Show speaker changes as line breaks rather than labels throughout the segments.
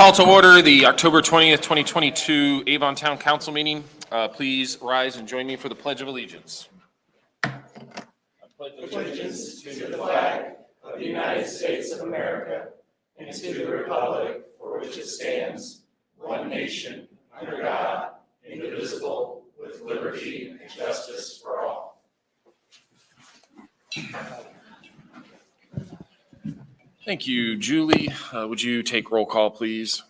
Call to order the October 20th, 2022 Avon Town Council meeting. Please rise and join me for the Pledge of Allegiance. I pledge allegiance to the flag of the United States of America and to the republic for which it stands, one nation, under God, indivisible, with liberty and justice for all. Thank you, Julie. Would you take roll call, please?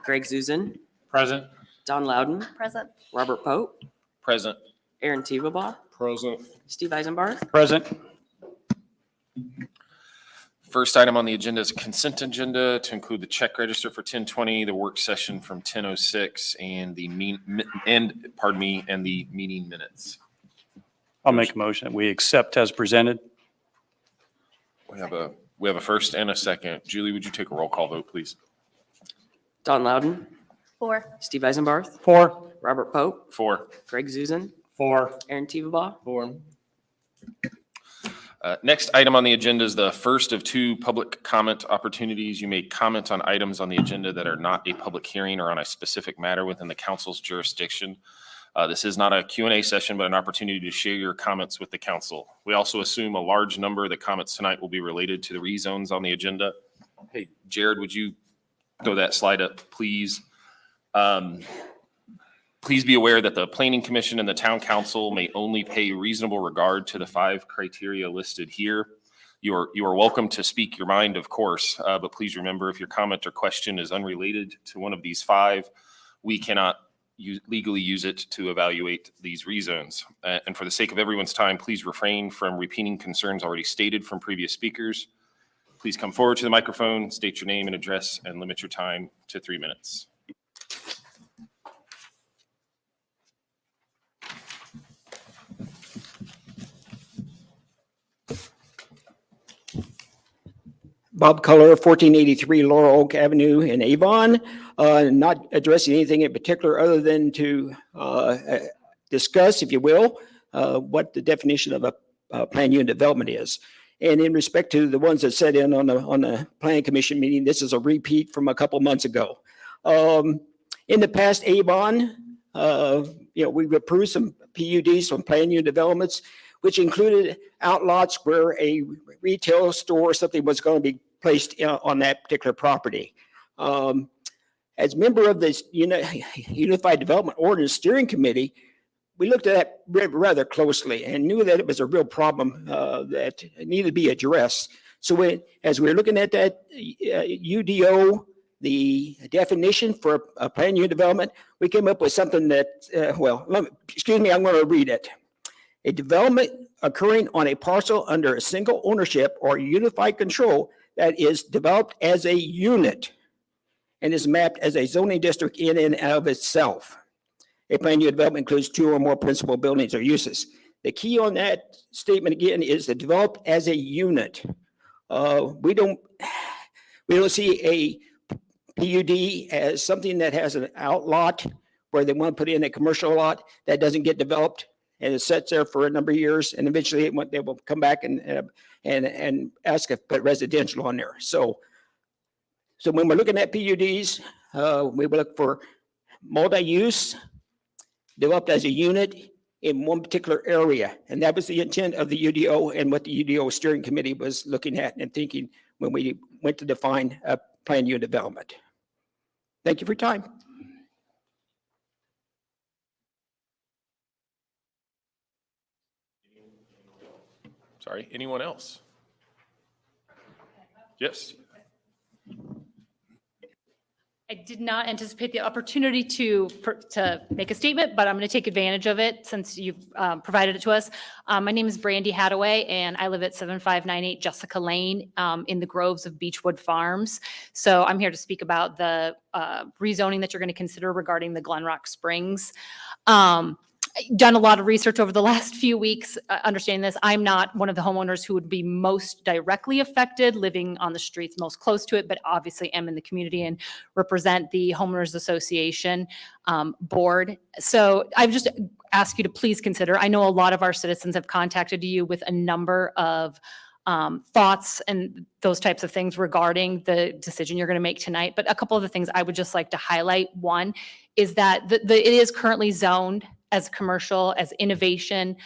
Greg Zuzan.
Present.
Don Loudon.
Present.
Robert Pope.
Present.
Aaron Tevabaugh.
Present.
Steve Eisenbarth.
Present.
First item on the agenda is a consent agenda to include the check register for 1020, the work session from 10:06, and the meeting minutes.
I'll make a motion that we accept as presented.
We have a first and a second. Julie, would you take a roll call vote, please?
Don Loudon.
4.
Steve Eisenbarth.
4.
Robert Pope.
4.
Greg Zuzan.
4.
Aaron Tevabaugh.
4. Next item on the agenda is the first of two public comment opportunities. You may comment on items on the agenda that are not a public hearing or on a specific matter within the council's jurisdiction. This is not a Q&A session, but an opportunity to share your comments with the council. We also assume a large number of the comments tonight will be related to the rezones on the agenda. Hey, Jared, would you throw that slide up, please? Please be aware that the Planning Commission and the Town Council may only pay reasonable regard to the 5 criteria listed here. You are welcome to speak your mind, of course, but please remember if your comment or question is unrelated to one of these 5, we cannot legally use it to evaluate these rezones. And for the sake of everyone's time, please refrain from repeating concerns already stated from previous speakers. Please come forward to the microphone, state your name and address, and limit your time to 3 minutes.
Bob Culler, 1483 Laurel Oak Avenue in Avon. Not addressing anything in particular other than to discuss, if you will, what the definition of a planned unit development is. And in respect to the ones that sat in on the Planning Commission meeting, this is a repeat from a couple months ago. In the past, Avon, we've approved some PUDs, some planned unit developments, which included outlots where a retail store or something was going to be placed on that particular property. As member of this Unified Development Ordinance Steering Committee, we looked at that rather closely and knew that it was a real problem that needed to be addressed. So as we were looking at that UDO, the definition for a planned unit development, we came up with something that, I'm going to read it. A development occurring on a parcel under a single ownership or unified control that is developed as a unit and is mapped as a zoning district in and of itself. A planned unit development includes 2 or more principal buildings or uses. The key on that statement again is the developed as a unit. We don't see a PUD as something that has an outlot where they want to put in a commercial lot that doesn't get developed and it sits there for a number of years, and eventually they will come back and ask if put residential on there. So when we're looking at PUDs, we will look for multi-use, developed as a unit in one particular area, and that was the intent of the UDO and what the UDO steering committee was looking at and thinking when we went to define a planned unit development. Thank you for your time.
Sorry, anyone else? Yes.
I did not anticipate the opportunity to make a statement, but I'm going to take advantage of it since you've provided it to us. My name is Brandy Hadaway, and I live at 7598 Jessica Lane in the groves of Beechwood Farms. So I'm here to speak about the rezoning that you're going to consider regarding the Glenrock Springs. Done a lot of research over the last few weeks, understanding this. I'm not one of the homeowners who would be most directly affected, living on the streets most close to it, but obviously am in the community and represent the homeowners association board. So I've just asked you to please consider. I know a lot of our citizens have contacted you with a number of thoughts and those types of things regarding the decision you're going to make tonight. But a couple of the things I would just like to highlight. One is that it is currently zoned as commercial, as innovation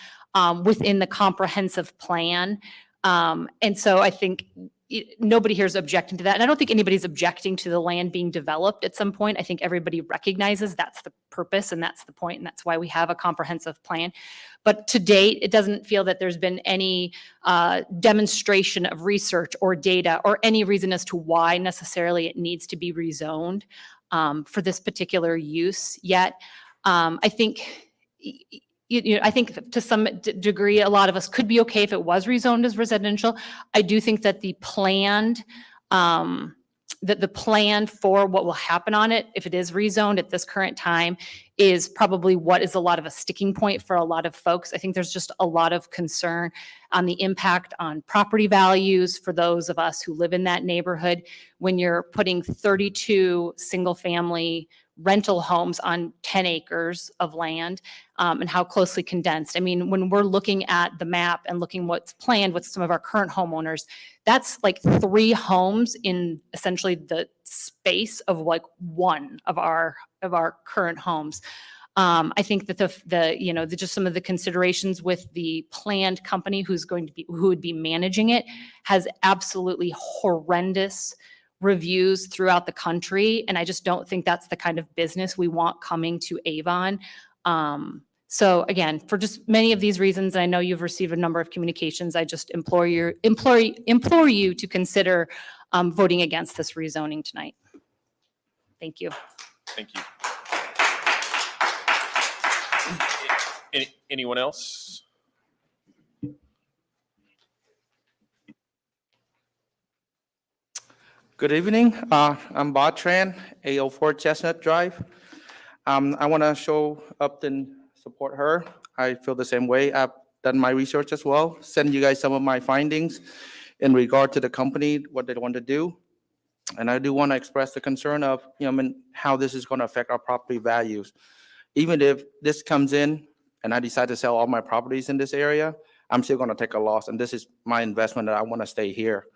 within the comprehensive plan. And so I think nobody here is objecting to that. And I don't think anybody's objecting to the land being developed at some point. I think everybody recognizes that's the purpose and that's the point, and that's why we have a comprehensive plan. But to date, it doesn't feel that there's been any demonstration of research or data or any reason as to why necessarily it needs to be rezoned for this particular use yet. I think I think to some degree, a lot of us could be okay if it was rezoned as residential. I do think that the planned, that the plan for what will happen on it, if it is rezoned at this current time, is probably what is a lot of a sticking point for a lot of folks. I think there's just a lot of concern on the impact on property values for those of us who live in that neighborhood when you're putting 32 single-family rental homes on 10 acres of land and how closely condensed. I mean, when we're looking at the map and looking what's planned with some of our current homeowners, that's like 3 homes in essentially the space of like one of our current homes. I think that just some of the considerations with the planned company who would be managing it has absolutely horrendous reviews throughout the country. And I just don't think that's the kind of business we want coming to Avon. So again, for just many of these reasons, I know you've received a number of communications. I just implore you to consider voting against this rezoning tonight. Thank you.
Thank you. Anyone else?
Good evening. I'm Bob Tran, 804 Chestnut Drive. I want to show up and support her. I feel the same way. I've done my research as well, send you guys some of my findings in regard to the company, what they want to do. And I do want to express the concern of, how this is going to affect our property values. Even if this comes in and I decide to sell all my properties in this area, I'm still going to take a loss. And this is my investment that I want to stay here.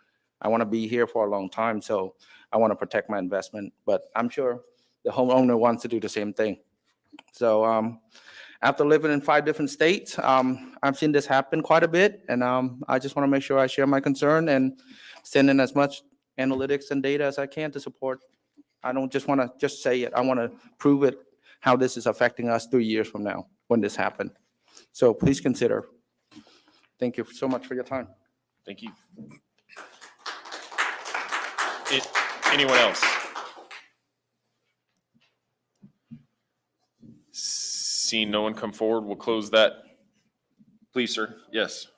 I want to be here for a long time, so I want to protect my investment. But I'm sure the homeowner wants to do the same thing. So after living in 5 different states, I've seen this happen quite a bit, and I just want to make sure I share my concern and send in as much analytics and data as I can to support. I don't just want to just say it. I want to prove it, how this is affecting us 3 years from now when this happened. So please consider. Thank you so much for your time.
Thank you. Anyone else? Seeing no one come forward, we'll close that. Please, sir. Yes.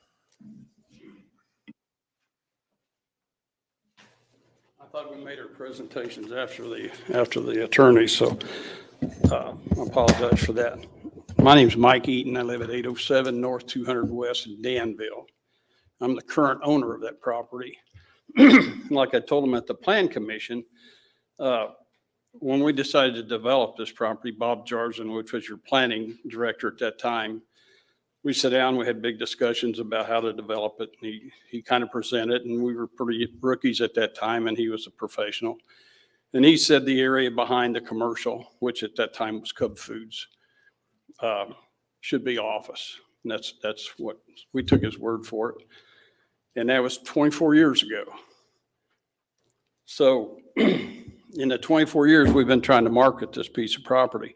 I thought we made our presentations after the attorney, so I apologize for that. My name's Mike Eaton. I live at 807 North 200 West in Danville. I'm the current owner of that property. Like I told them at the Plan Commission, when we decided to develop this property, Bob Jarzen, which was your planning director at that time, we sat down, we had big discussions about how to develop it. And he kind of presented, and we were pretty rookies at that time, and he was a professional. And he said the area behind the commercial, which at that time was Cub Foods, should be office. And that's what we took his word for it. And that was 24 years ago. So in the 24 years we've been trying to market this piece of property,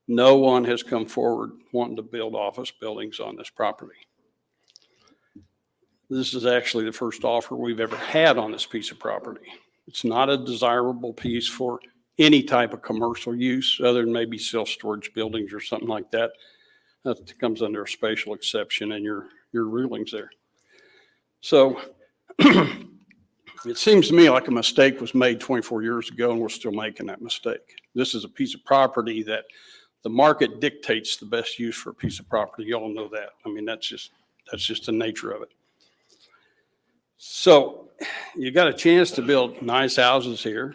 no one has come forward wanting to build office buildings on this property. This is actually the first offer we've ever had on this piece of property. It's not a desirable piece for any type of commercial use other than maybe self-storage buildings or something like that. That comes under a spatial exception in your rulings there. So it seems to me like a mistake was made 24 years ago, and we're still making that mistake. This is a piece of property that the market dictates the best use for a piece of property. You all know that. I mean, that's just the nature of it. So you got a chance to build nice houses here,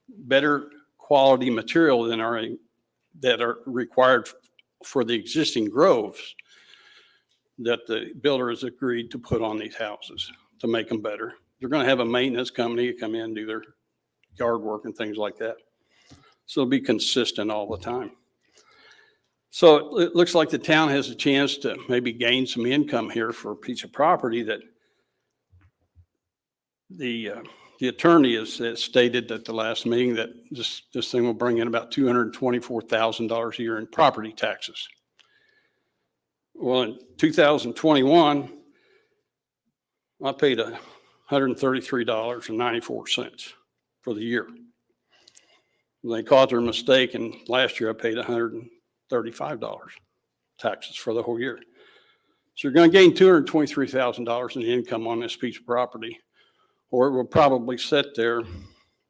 better quality material than that are required for the existing groves that the builder has agreed to put on these houses. to make them better. They're going to have a maintenance company come in and do their yard work and things like that. So it'll be consistent all the time. So it looks like the town has a chance to maybe gain some income here for a piece of property that the attorney has stated at the last meeting that this thing will bring in about $224,000 a year in property taxes. Well, in 2021, I paid $133.94 for the year. They caught their mistake, and last year I paid $135 taxes for the whole year. So you're going to gain $223,000 in income on this piece of property, or it will probably sit there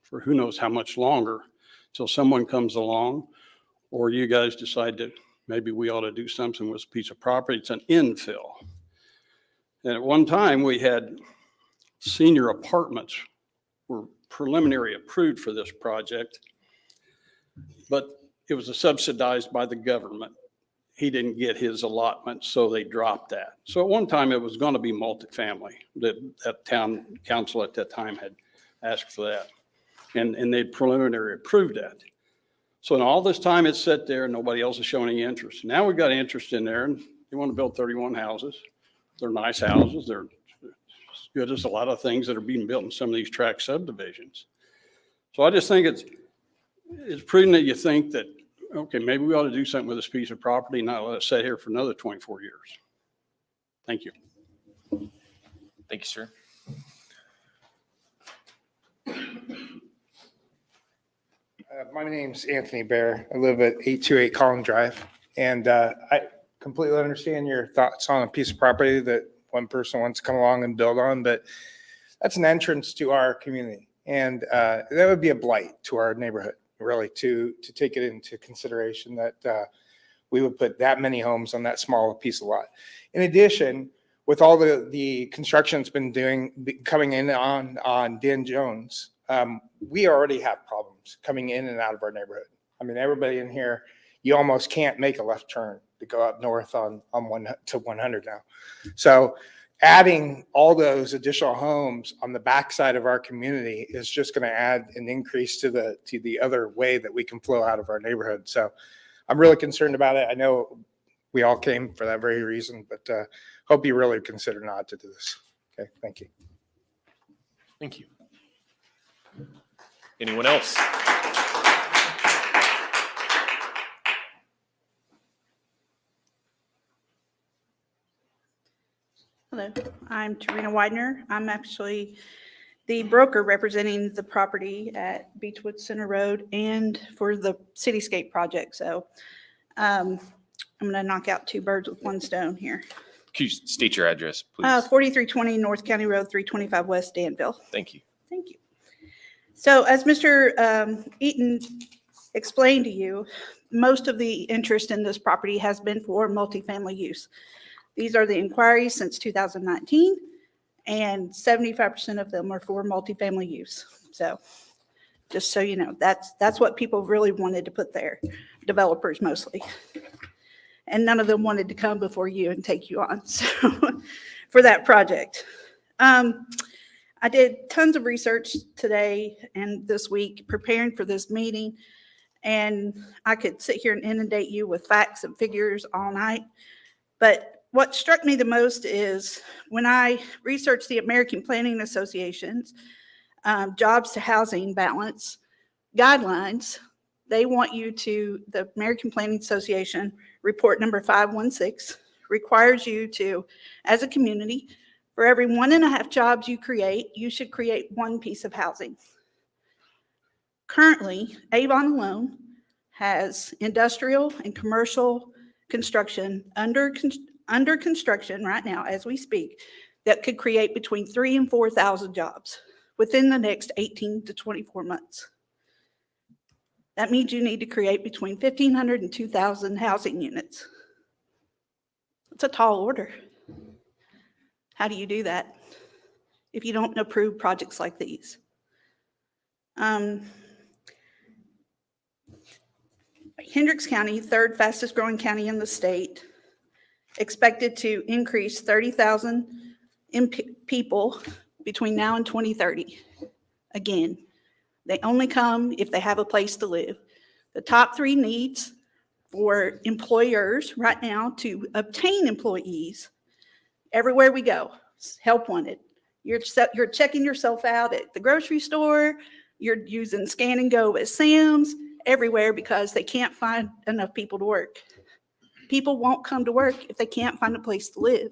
for who knows how much longer until someone comes along, or you guys decide that maybe we ought to do something with this piece of property. It's an infill. And at one time we had senior apartments were preliminary approved for this project, but it was subsidized by the government. He didn't get his allotment, so they dropped that. So at one time it was going to be multifamily. That town council at that time had asked for that, and they preliminary approved that. So in all this time it's sat there and nobody else is showing any interest. Now we've got interest in there, and they want to build 31 houses. They're nice houses. They're as good as a lot of things that are being built in some of these tract subdivisions. So I just think it's prudent that you think that, okay, maybe we ought to do something with this piece of property and not let it sit here for another 24 years. Thank you.
Thank you, sir.
My name's Anthony Bear. I live at 828 Collins Drive, and I completely understand your thoughts on a piece of property that one person wants to come along and build on, but that's an entrance to our community, and that would be a blight to our neighborhood, really, to take it into consideration that we would put that many homes on that small piece of lot. In addition, with all the construction that's been coming in on Dan Jones, we already have problems coming in and out of our neighborhood. I mean, everybody in here, you almost can't make a left turn to go up north on 100 now. So adding all those additional homes on the backside of our community is just going to add an increase to the other way that we can flow out of our neighborhood. So I'm really concerned about it. I know we all came for that very reason, but hope you really consider not to do this. Okay, thank you.
Thank you. Anyone else?
Hello, I'm Tarina Widener. I'm actually the broker representing the property at Beechwood Center Road and for the Cityscape project. So I'm going to knock out two birds with one stone here.
Could you state your address, please?
4320 North County Road, 325 West, Danville.
Thank you.
Thank you. So as Mr. Eaton explained to you, most of the interest in this property has been for multifamily use. These are the inquiries since 2019, and 75% of them are for multifamily use. So just so you know, that's what people really wanted to put there, developers mostly. And none of them wanted to come before you and take you on so for that project. I did tons of research today and this week preparing for this meeting, and I could sit here and inundate you with facts and figures all night. But what struck me the most is when I researched the American Planning Association's jobs to housing balance guidelines, they want you to, the American Planning Association report number 516 requires you to, as a community, for every 1.5 jobs you create, you should create one piece of housing. Currently, Avon alone has industrial and commercial construction under construction right now as we speak that could create between 3,000 and 4,000 jobs within the next 18 to 24 months. That means you need to create between 1,500 and 2,000 housing units. It's a tall order. How do you do that if you don't approve projects like these? Hendricks County, third fastest growing county in the state, expected to increase 30,000 people between now and 2030. Again, they only come if they have a place to live. The top 3 needs for employers right now to obtain employees everywhere we go, help wanted. You're checking yourself out at the grocery store, you're using Scan and Go at Sam's, everywhere because they can't find enough people to work. People won't come to work if they can't find a place to live.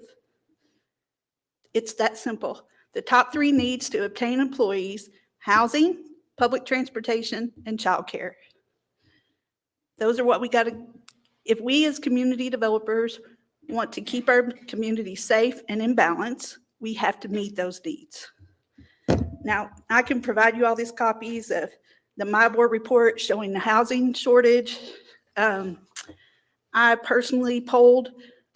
It's that simple. The top 3 needs to obtain employees: housing, public transportation, and childcare. Those are what we got to, if we as community developers want to keep our community safe and in balance, we have to meet those needs. Now, I can provide you all these copies of the MyBoard report showing the housing shortage. I personally polled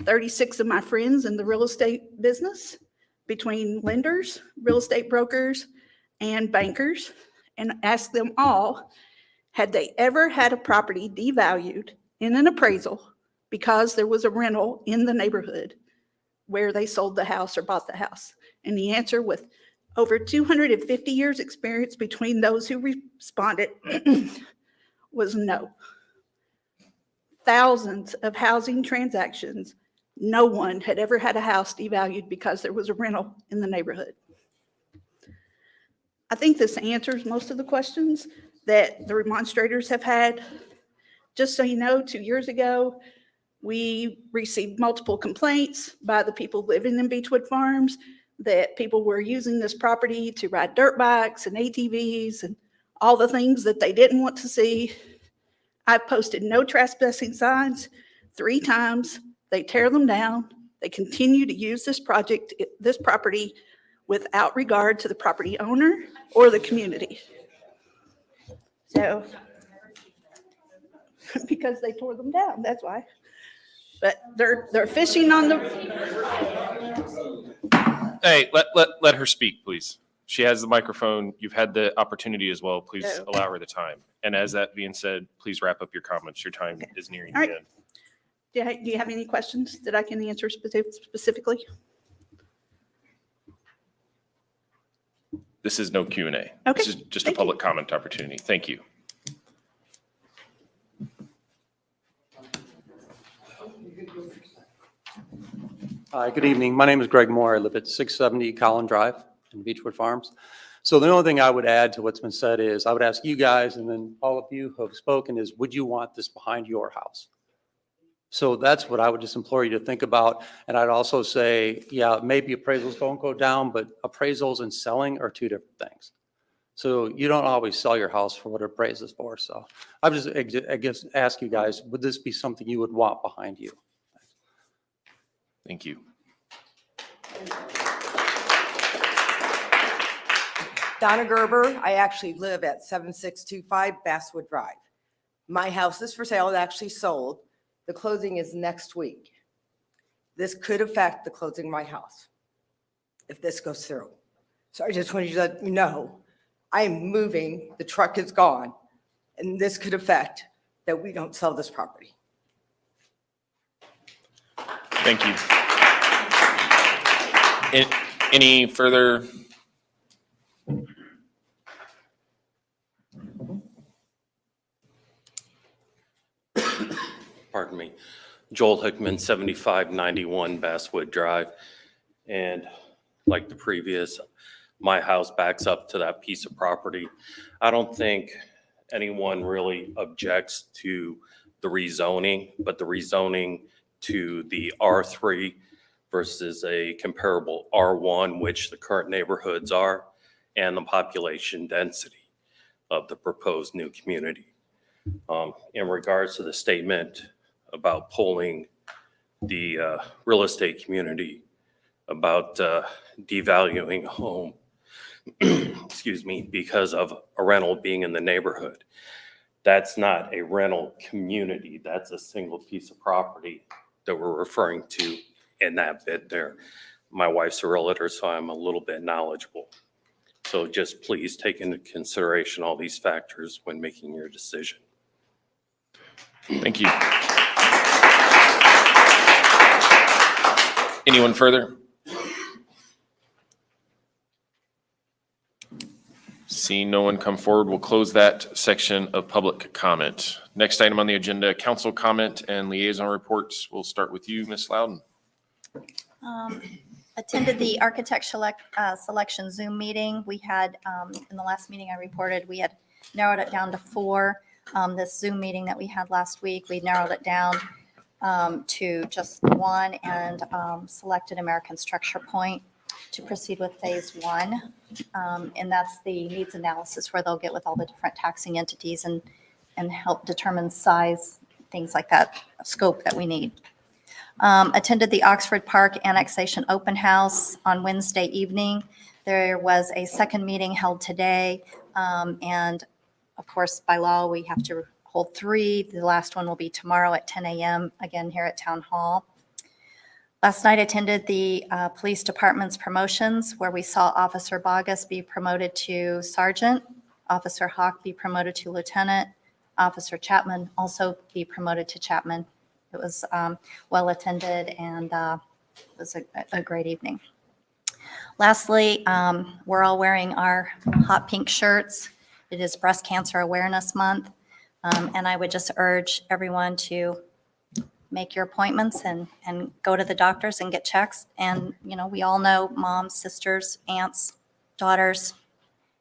36 of my friends in the real estate business between lenders, real estate brokers, and bankers, and asked them all, had they ever had a property devalued in an appraisal because there was a rental in the neighborhood where they sold the house or bought the house? And the answer, with over 250 years experience between those who responded, was no. Thousands of housing transactions, no one had ever had a house devalued because there was a rental in the neighborhood. I think this answers most of the questions that the remonstrators have had. Just so you know, 2 years ago, we received multiple complaints by the people living in Beechwood Farms that people were using this property to ride dirt bikes and ATVs and all the things that they didn't want to see. I posted no trespassing signs 3 times. They tear them down. They continue to use this property without regard to the property owner or the community. So, because they tore them down, that's why. But they're fishing on the.
Hey, let her speak, please. She has the microphone. You've had the opportunity as well. Please
Oh.
allow her the time. And as that being said, please wrap up your comments. Your time is nearing
All
the
right.
end.
Do you have any questions that I can answer specifically?
This is no Q&A.
Okay,
This is just a
thank you.
public comment opportunity. Thank you.
Hi, good evening. My name is Greg Moore. I live at 670 Collin Drive in Beechwood Farms. So the only thing I would add to what's been said is I would ask you guys, and then all of you who have spoken, is would you want this behind your house? So that's what I would just implore you to think about. And I'd also say, yeah, maybe appraisals don't go down, but appraisals and selling are 2 different things. So you don't always sell your house for what it appraises for. So I guess ask you guys, would this be something you would want behind you?
Thank you.
Donna Gerber, I actually live at 7625 Basswood Drive. My house is for sale, it actually sold. The closing is next week. This could affect the closing of my house if this goes through. So I just wanted you to let you know, I am moving, the truck is gone, and this could affect that we don't sell this property.
Thank you. Any further?
Pardon me, Joel Hickman, 7591 Basswood Drive. And like the previous, my house backs up to that piece of property. I don't think anyone really objects to the rezoning, but the rezoning to the R3 versus a comparable R1, which the current neighborhoods are, and the population density of the proposed new community. In regards to the statement about polling the real estate community about devaluing a home, excuse me, because of a rental being in the neighborhood. That's not a rental community. That's a single piece of property that we're referring to in that bit there. My wife's a realtor, so I'm a little bit knowledgeable. So just please take into consideration all these factors when making your decision.
Thank you. Anyone further? Seeing no one come forward, we'll close that section of public comment. Next item on the agenda, council comment and liaison reports. We'll start with you, Ms. Loudon.
Attended the architect selection Zoom meeting. We had, in the last meeting I reported, we had narrowed it down to 4. This Zoom meeting that we had last week, we narrowed it down to just 1 and selected American Structure Point to proceed with phase 1. And that's the needs analysis where they'll get with all the different taxing entities and help determine size, things like that, scope that we need. Attended the Oxford Park Annexation Open House on Wednesday evening. There was a second meeting held today. And of course, by law, we have to hold 3. The last one will be tomorrow at 10 a.m., again here at Town Hall. Last night attended the police department's promotions where we saw Officer Bogus be promoted to sergeant, Officer Hawk be promoted to lieutenant, Officer Chapman also be promoted to chaplain. It was well attended and it was a great evening. Lastly, we're all wearing our hot pink shirts. It is Breast Cancer Awareness Month. And I would just urge everyone to make your appointments and go to the doctors and get checks. And, you know, we all know moms, sisters, aunts, daughters.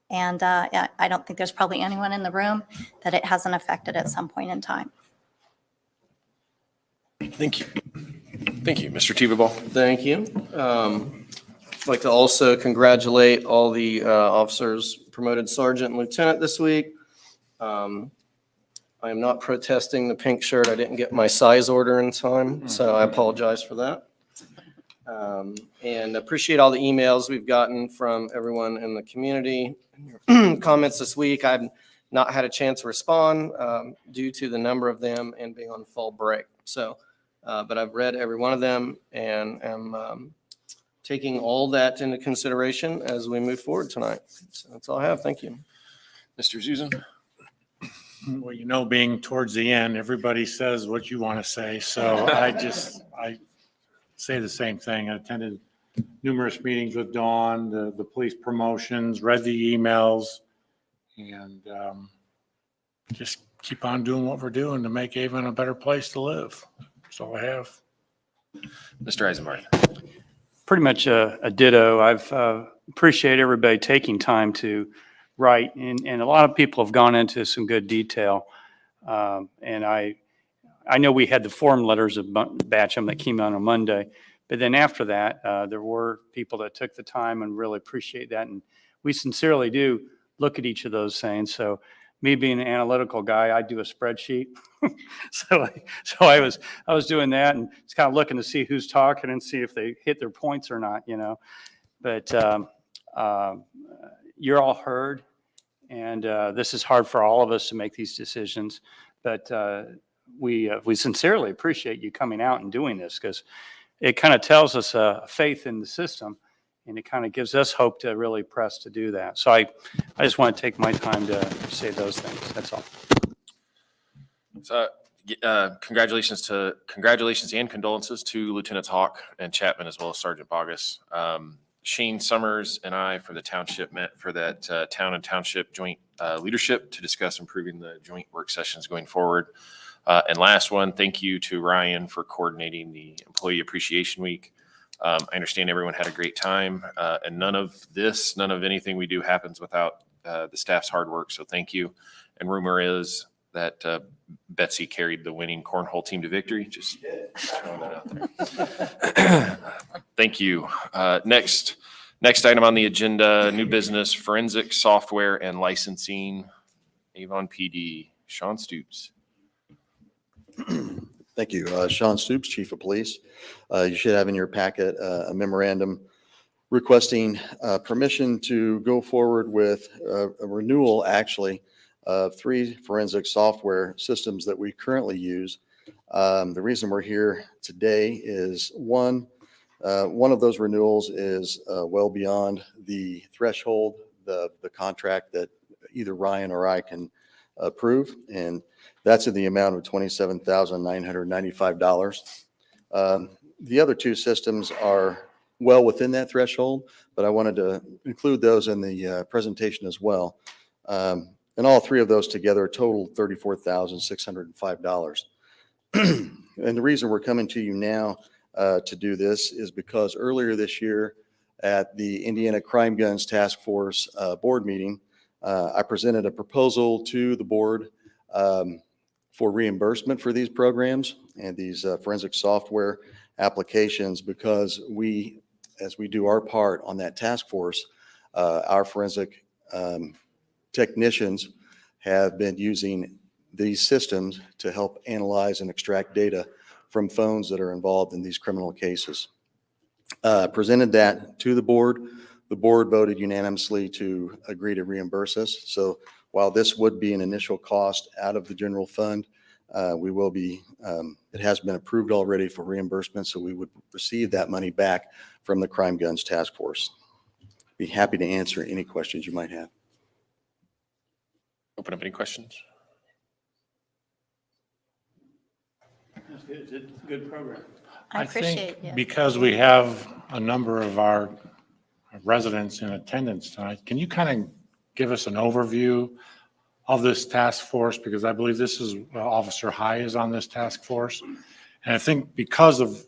And I don't think there's probably anyone in the room that it hasn't affected at some point in time.
Thank you. Thank you. Mr. Teveball.
Thank you. I'd like to also congratulate all the officers promoted sergeant and lieutenant this week. I am not protesting the pink shirt. I didn't get my size order in time, so I apologize for that. And appreciate all the emails we've gotten from everyone in the community. Comments this week, I've not had a chance to respond due to the number of them and being on fall break. So, but I've read every one of them and am taking all that into consideration as we move forward tonight. So that's all I have. Thank you.
Mr. Susan.
Well, you know, being towards the end, everybody says what you want to say. So I say the same thing. I attended numerous meetings with Dawn, the police promotions, read the emails, and just keep on doing what we're doing to make Avon a better place to live. That's all I have.
Mr. Eisenbart.
Pretty much a ditto. I've appreciate everybody taking time to write, and a lot of people have gone into some good detail. And I know we had the form letters of batch them that came out on Monday, but then after that, there were people that took the time and really appreciate that. And we sincerely do look at each of those things. So me being an analytical guy, I do a spreadsheet. So I was doing that and just kind of looking to see who's talking and see if they hit their points or not, you know. But you're all heard, and this is hard for all of us to make these decisions. But we sincerely appreciate you coming out and doing this, because it kind of tells us faith in the system, and it kind of gives us hope to really press to do that. So I just want to take my time to say those things. That's all.
So, congratulations and condolences to Lieutenants Hawk and Chapman, as well as Sergeant Bogus. Shane Summers and I for the township met for that town and township joint leadership to discuss improving the joint work sessions going forward. And last one, thank you to Ryan for coordinating the Employee Appreciation Week. I understand everyone had a great time, and none of anything we do happens without the staff's hard work. So thank you. And rumor is that Betsy carried the winning cornhole team to victory. Just throwing that out there. Thank you. Next item on the agenda, new business, forensic software and licensing, Avon PD. Sean Stoops.
Thank you. Sean Stoops, Chief of Police. You should have in your packet a memorandum requesting permission to go forward with a renewal, actually, of 3 forensic software systems that we currently use. The reason we're here today is one of those renewals is well beyond the threshold, the contract that either Ryan or I can approve, and that's in the amount of $27,995. The other 2 systems are well within that threshold, but I wanted to include those in the presentation as well. And all three of those together totaled $34,605. And the reason we're coming to you now to do this is because earlier this year at the Indiana Crime Guns Task Force board meeting, I presented a proposal to the board for reimbursement for these programs and these forensic software applications because we, as we do our part on that task force, our forensic technicians have been using these systems to help analyze and extract data from phones that are involved in these criminal cases. Presented that to the board. The board voted unanimously to agree to reimburse us. So while this would be an initial cost out of the general fund, we will be, it has been approved already for reimbursement, so we would receive that money back from the Crime Guns Task Force. Be happy to answer any questions you might have.
Open up any questions?
That's good. It's a good program.
I appreciate
think
you.
because we have a number of our residents in attendance tonight, can you kind of give us an overview of this task force? Because I believe this is, Officer High is on this task force. And I think because of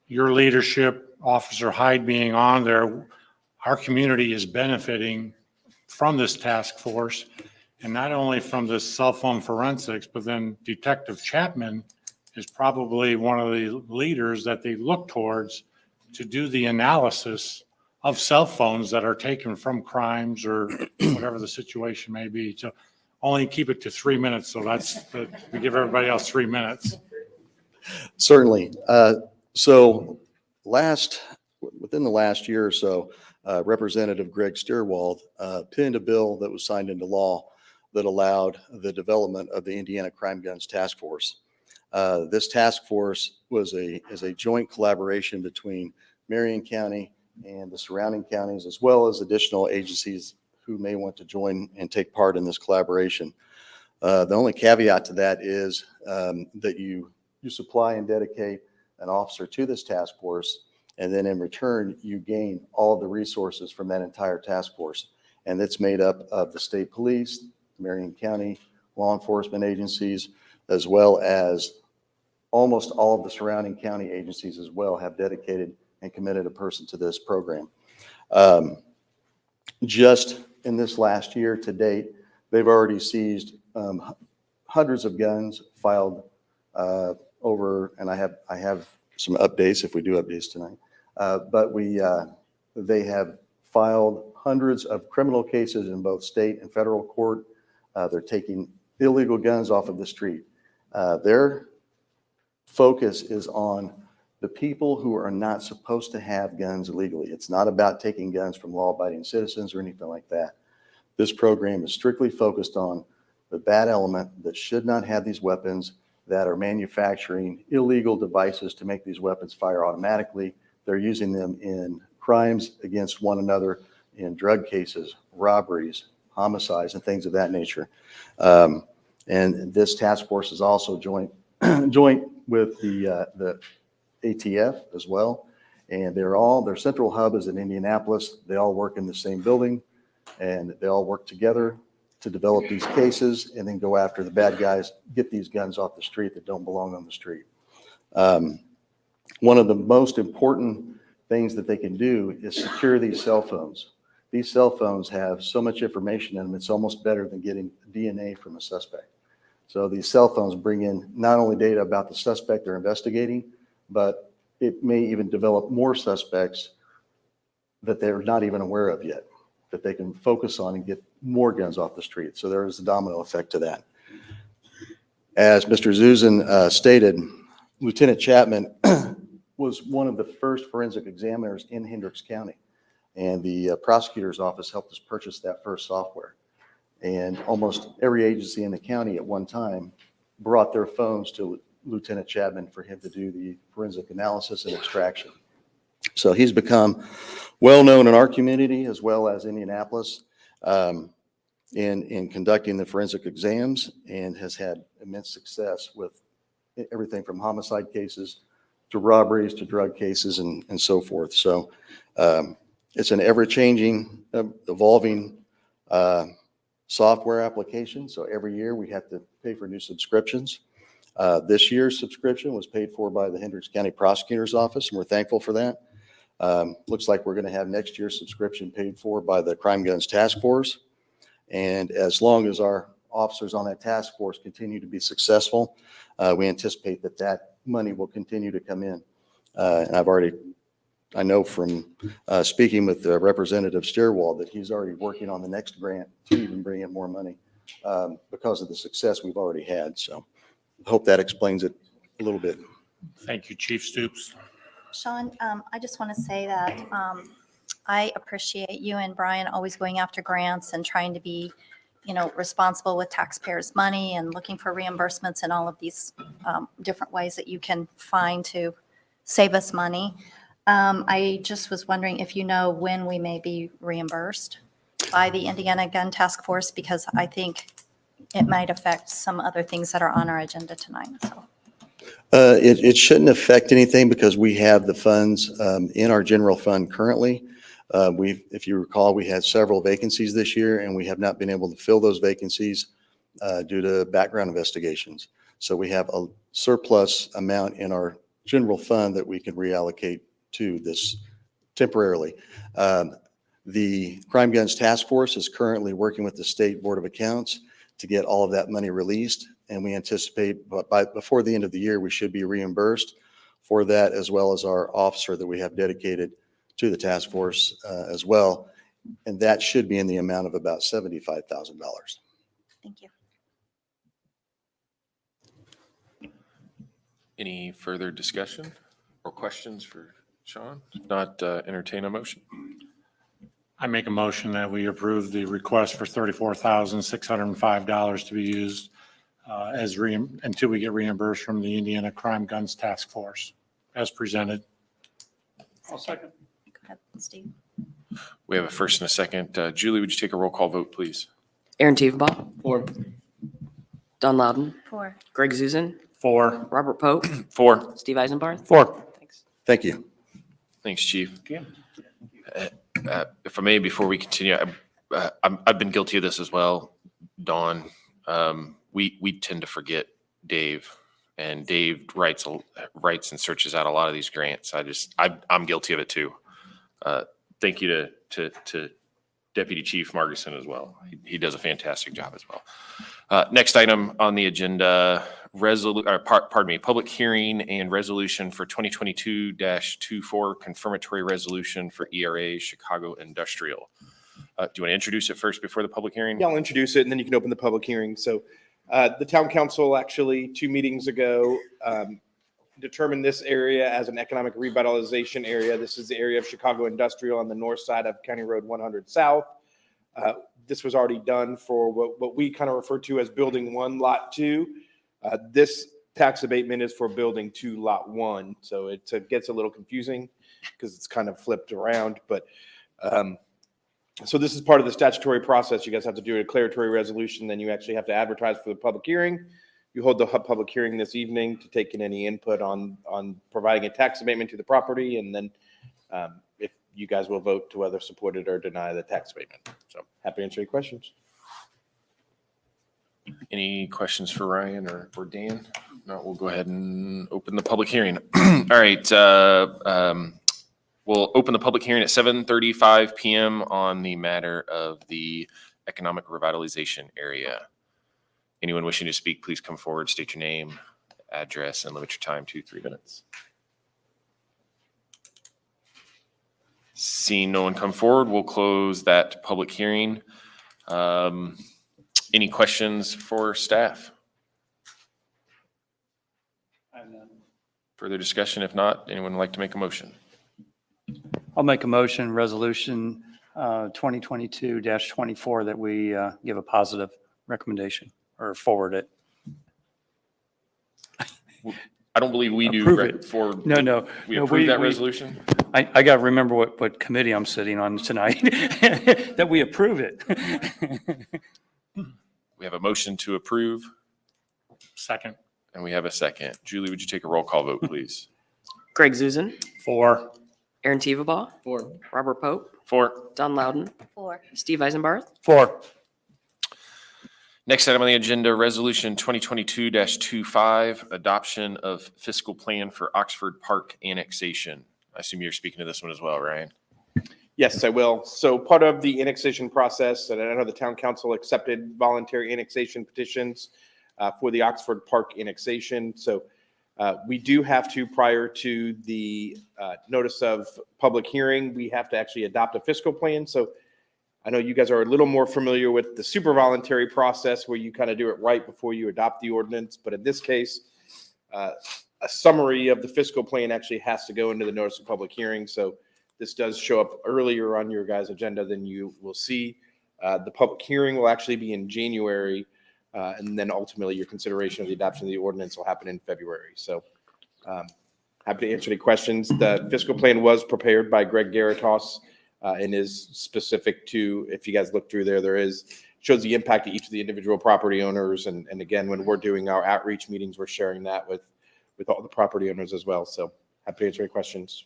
your leadership, Officer Hyde being on there, our community is benefiting from this task force. And not only from this cell phone forensics, but then Detective Chapman is probably one of the leaders that they look towards to do the analysis of cell phones that are taken from crimes or whatever the situation may be. So only keep it to 3 minutes. So we give everybody else 3 minutes.
Certainly. So within the last year or so, Representative Greg Stierwald penned a bill that was signed into law that allowed the development of the Indiana Crime Guns Task Force. This task force is a joint collaboration between Marion County and the surrounding counties, as well as additional agencies who may want to join and take part in this collaboration. The only caveat to that is that you supply and dedicate an officer to this task force, and then in return, you gain all of the resources from that entire task force. And it's made up of the state police, Marion County law enforcement agencies, as well as almost all of the surrounding county agencies as well have dedicated and committed a person to this program. Just in this last year to date, they've already seized hundreds of guns, filed over, and I have some updates if we do updates tonight. But they have filed hundreds of criminal cases in both state and federal court. They're taking illegal guns off of the street. Their focus is on the people who are not supposed to have guns illegally. It's not about taking guns from law-abiding citizens or anything like that. This program is strictly focused on the bad element that should not have these weapons, that are manufacturing illegal devices to make these weapons fire automatically. They're using them in crimes against one another, in drug cases, robberies, homicides, and things of that nature. And this task force is also joint with the ATF as well. And their central hub is in Indianapolis. They all work in the same building, and they all work together to develop these cases and then go after the bad guys, get these guns off the street that don't belong on the street. One of the most important things that they can do is secure these cell phones. These cell phones have so much information in them, it's almost better than getting DNA from a suspect. So these cell phones bring in not only data about the suspect they're investigating, but it may even develop more suspects that they're not even aware of yet, that they can focus on and get more guns off the street. So there is a domino effect to that. As Mr. Zuzan stated, Lieutenant Chapman was one of the first forensic examiners in Hendricks County. And the prosecutor's office helped us purchase that first software. And almost every agency in the county at one time brought their phones to Lieutenant Chapman for him to do the forensic analysis and extraction. So he's become well-known in our community as well as Indianapolis in conducting the forensic exams, and has had immense success with everything from homicide cases to robberies to drug cases and so forth. So it's an ever-changing, evolving software application. So every year we have to pay for new subscriptions. This year's subscription was paid for by the Hendricks County Prosecutor's Office, and we're thankful for that. Looks like we're going to have next year's subscription paid for by the Crime Guns Task Force. And as long as our officers on that task force continue to be successful, we anticipate that that money will continue to come in. And I know from speaking with Representative Steerwald that he's already working on the next grant to even bring in more money because of the success we've already had. So I hope that explains it a little bit.
Thank you, Chief Stoops.
Sean, I just want to say that I appreciate you and Brian always going after grants and trying to be, responsible with taxpayers' money and looking for reimbursements and all of these different ways that you can find to save us money. I just was wondering if you know when we may be reimbursed by the Indiana Gun Task Force, because I think it might affect some other things that are on our agenda tonight, so.
It shouldn't affect anything because we have the funds in our general fund currently. If you recall, we had several vacancies this year and we have not been able to fill those vacancies due to background investigations. So we have a surplus amount in our general fund that we can reallocate to this temporarily. The Crime Guns Task Force is currently working with the State Board of Accounts to get all of that money released. And we anticipate before the end of the year, we should be reimbursed for that, as well as our officer that we have dedicated to the task force as well. And that should be in the amount of about $75,000.
Thank you.
Any further discussion or questions for Sean? If not, entertain a motion.
I make a motion that we approve the request for $34,605 to be used until we get reimbursed from the Indiana Crime Guns Task Force as presented.
I'll second.
Go ahead, Steve.
We have a first and a second. Julie, would you take a roll call vote, please?
Aaron Teveba,
Four.
Don Loudon,
For.
Greg Zuzen,
4.
Robert Pope,
4.
Steve Eisenbarth.
4.
Thanks.
Thank you.
Thanks, Chief. If I may, before we continue, I've been guilty of this as well, Dawn. We tend to forget Dave, and Dave writes and searches out a lot of these grants. I'm guilty of it too. Thank you to Deputy Chief Margerson as well. He does a fantastic job as well. Next item on the agenda, public hearing and resolution for 2022-24 confirmatory resolution for ERA Chicago Industrial. Do you want to introduce it first before the public hearing?
Yeah, I'll introduce it and then you can open the public hearing. So the town council actually 2 meetings ago determined this area as an economic revitalization area. This is the area of Chicago Industrial on the north side of County Road 100 South. This was already done for what we kind of refer to as Building 1, Lot 2. This tax abatement is for Building 2, Lot 1. So it gets a little confusing because it's kind of flipped around. But so this is part of the statutory process. You guys have to do a declaratory resolution. Then you actually have to advertise for the public hearing. You hold the public hearing this evening to take in any input on providing a tax abatement to the property. And then if you guys will vote to whether support it or deny the tax abatement. So happy to answer your questions.
Any questions for Ryan or Dan? No, we'll go ahead and open the public hearing. All right. We'll open the public hearing at 7:35 p.m. on the matter of the economic revitalization area. Anyone wishing to speak, please come forward, state your name, address, and limit your time to 3 minutes. Seeing no one come forward, we'll close that public hearing. Any questions for staff? Further discussion? If not, anyone would like to make a motion?
I'll make a motion, resolution 2022-24, that we give a positive recommendation or forward it.
I don't believe we do.
Approve it. No.
We approve that resolution?
I got to remember what committee I'm sitting on tonight, that we approve it.
We have a motion to approve.
Second.
And we have a second. Julie, would you take a roll call vote, please?
Greg Zuzen,
4.
Aaron Teveba,
4.
Robert Pope,
4.
Don Loudon,
4.
Steve Eisenbarth.
4.
Next item on the agenda, Resolution 2022-25, adoption of fiscal plan for Oxford Park annexation. I assume you're speaking to this one as well, Ryan?
Yes, I will. So part of the annexation process, and I know the town council accepted voluntary annexation petitions for the Oxford Park annexation. So we do have to, prior to the notice of public hearing, we have to actually adopt a fiscal plan. So I know you guys are a little more familiar with the super voluntary process where you kind of do it right before you adopt the ordinance. But in this case, a summary of the fiscal plan actually has to go into the notice of public hearing. So this does show up earlier on your guys' agenda than you will see. The public hearing will actually be in January, and then ultimately your consideration of the adoption of the ordinance will happen in February. So happy to answer any questions. The fiscal plan was prepared by Greg Garitos and is specific to, if you guys look through there shows the impact of each of the individual property owners. And again, when we're doing our outreach meetings, we're sharing that with all the property owners as well. So happy to answer any questions.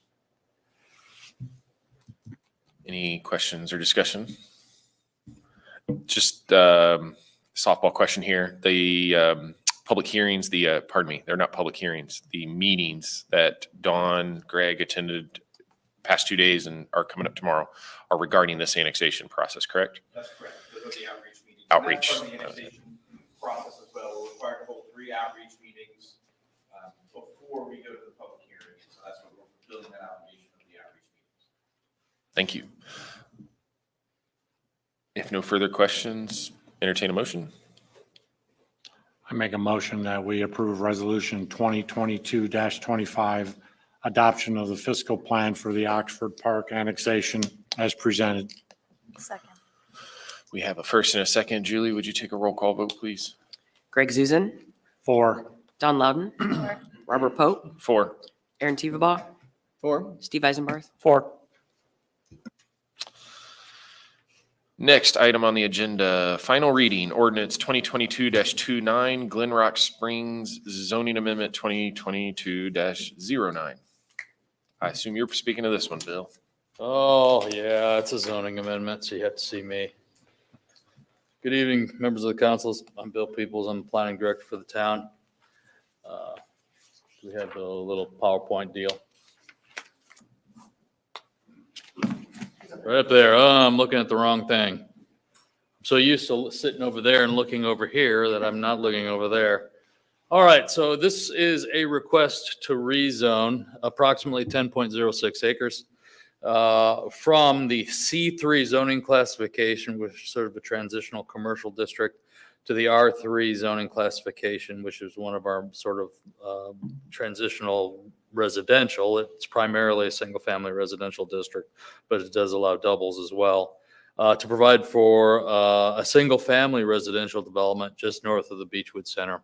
Any questions or discussion? Just softball question here. The public hearings, pardon me, they're not public hearings. The meetings that Dawn, Greg attended past 2 days and are coming up tomorrow are regarding this annexation process, correct?
That's correct. Those are the outreach meetings.
Outreach.
That's part of the annexation process as well. We're required to hold 3 outreach meetings before we go to the public hearing. So that's what we're building that obligation of the outreach meetings.
Thank you. If no further questions, entertain a motion.
I make a motion that we approve Resolution 2022-25, adoption of the fiscal plan for the Oxford Park annexation as presented.
Second.
We have a first and a second. Julie, would you take a roll call vote, please?
Greg Zuzen,
4.
Don Loudon, Robert Pope,
4.
Aaron Teveba,
4.
Steve Eisenbarth.
4.
Next item on the agenda, final reading, ordinance 2022-29, Glen Rock Springs zoning amendment 2022-09. I assume you're speaking to this one, Bill.
Oh, yeah, it's a zoning amendment, so you have to see me. Good evening, members of the council. I'm Bill Peoples. I'm the planning director for the town. We have a little PowerPoint deal. Right up there. Oh, I'm looking at the wrong thing. I'm so used to sitting over there and looking over here that I'm not looking over there. All right, so this is a request to rezone approximately 10.06 acres from the C3 zoning classification, which is sort of a transitional commercial district, to the R3 zoning classification, which is one of our sort of transitional residential. It's primarily a single-family residential district, but it does allow doubles as well, to provide for a single-family residential development just north of the Beechwood Center,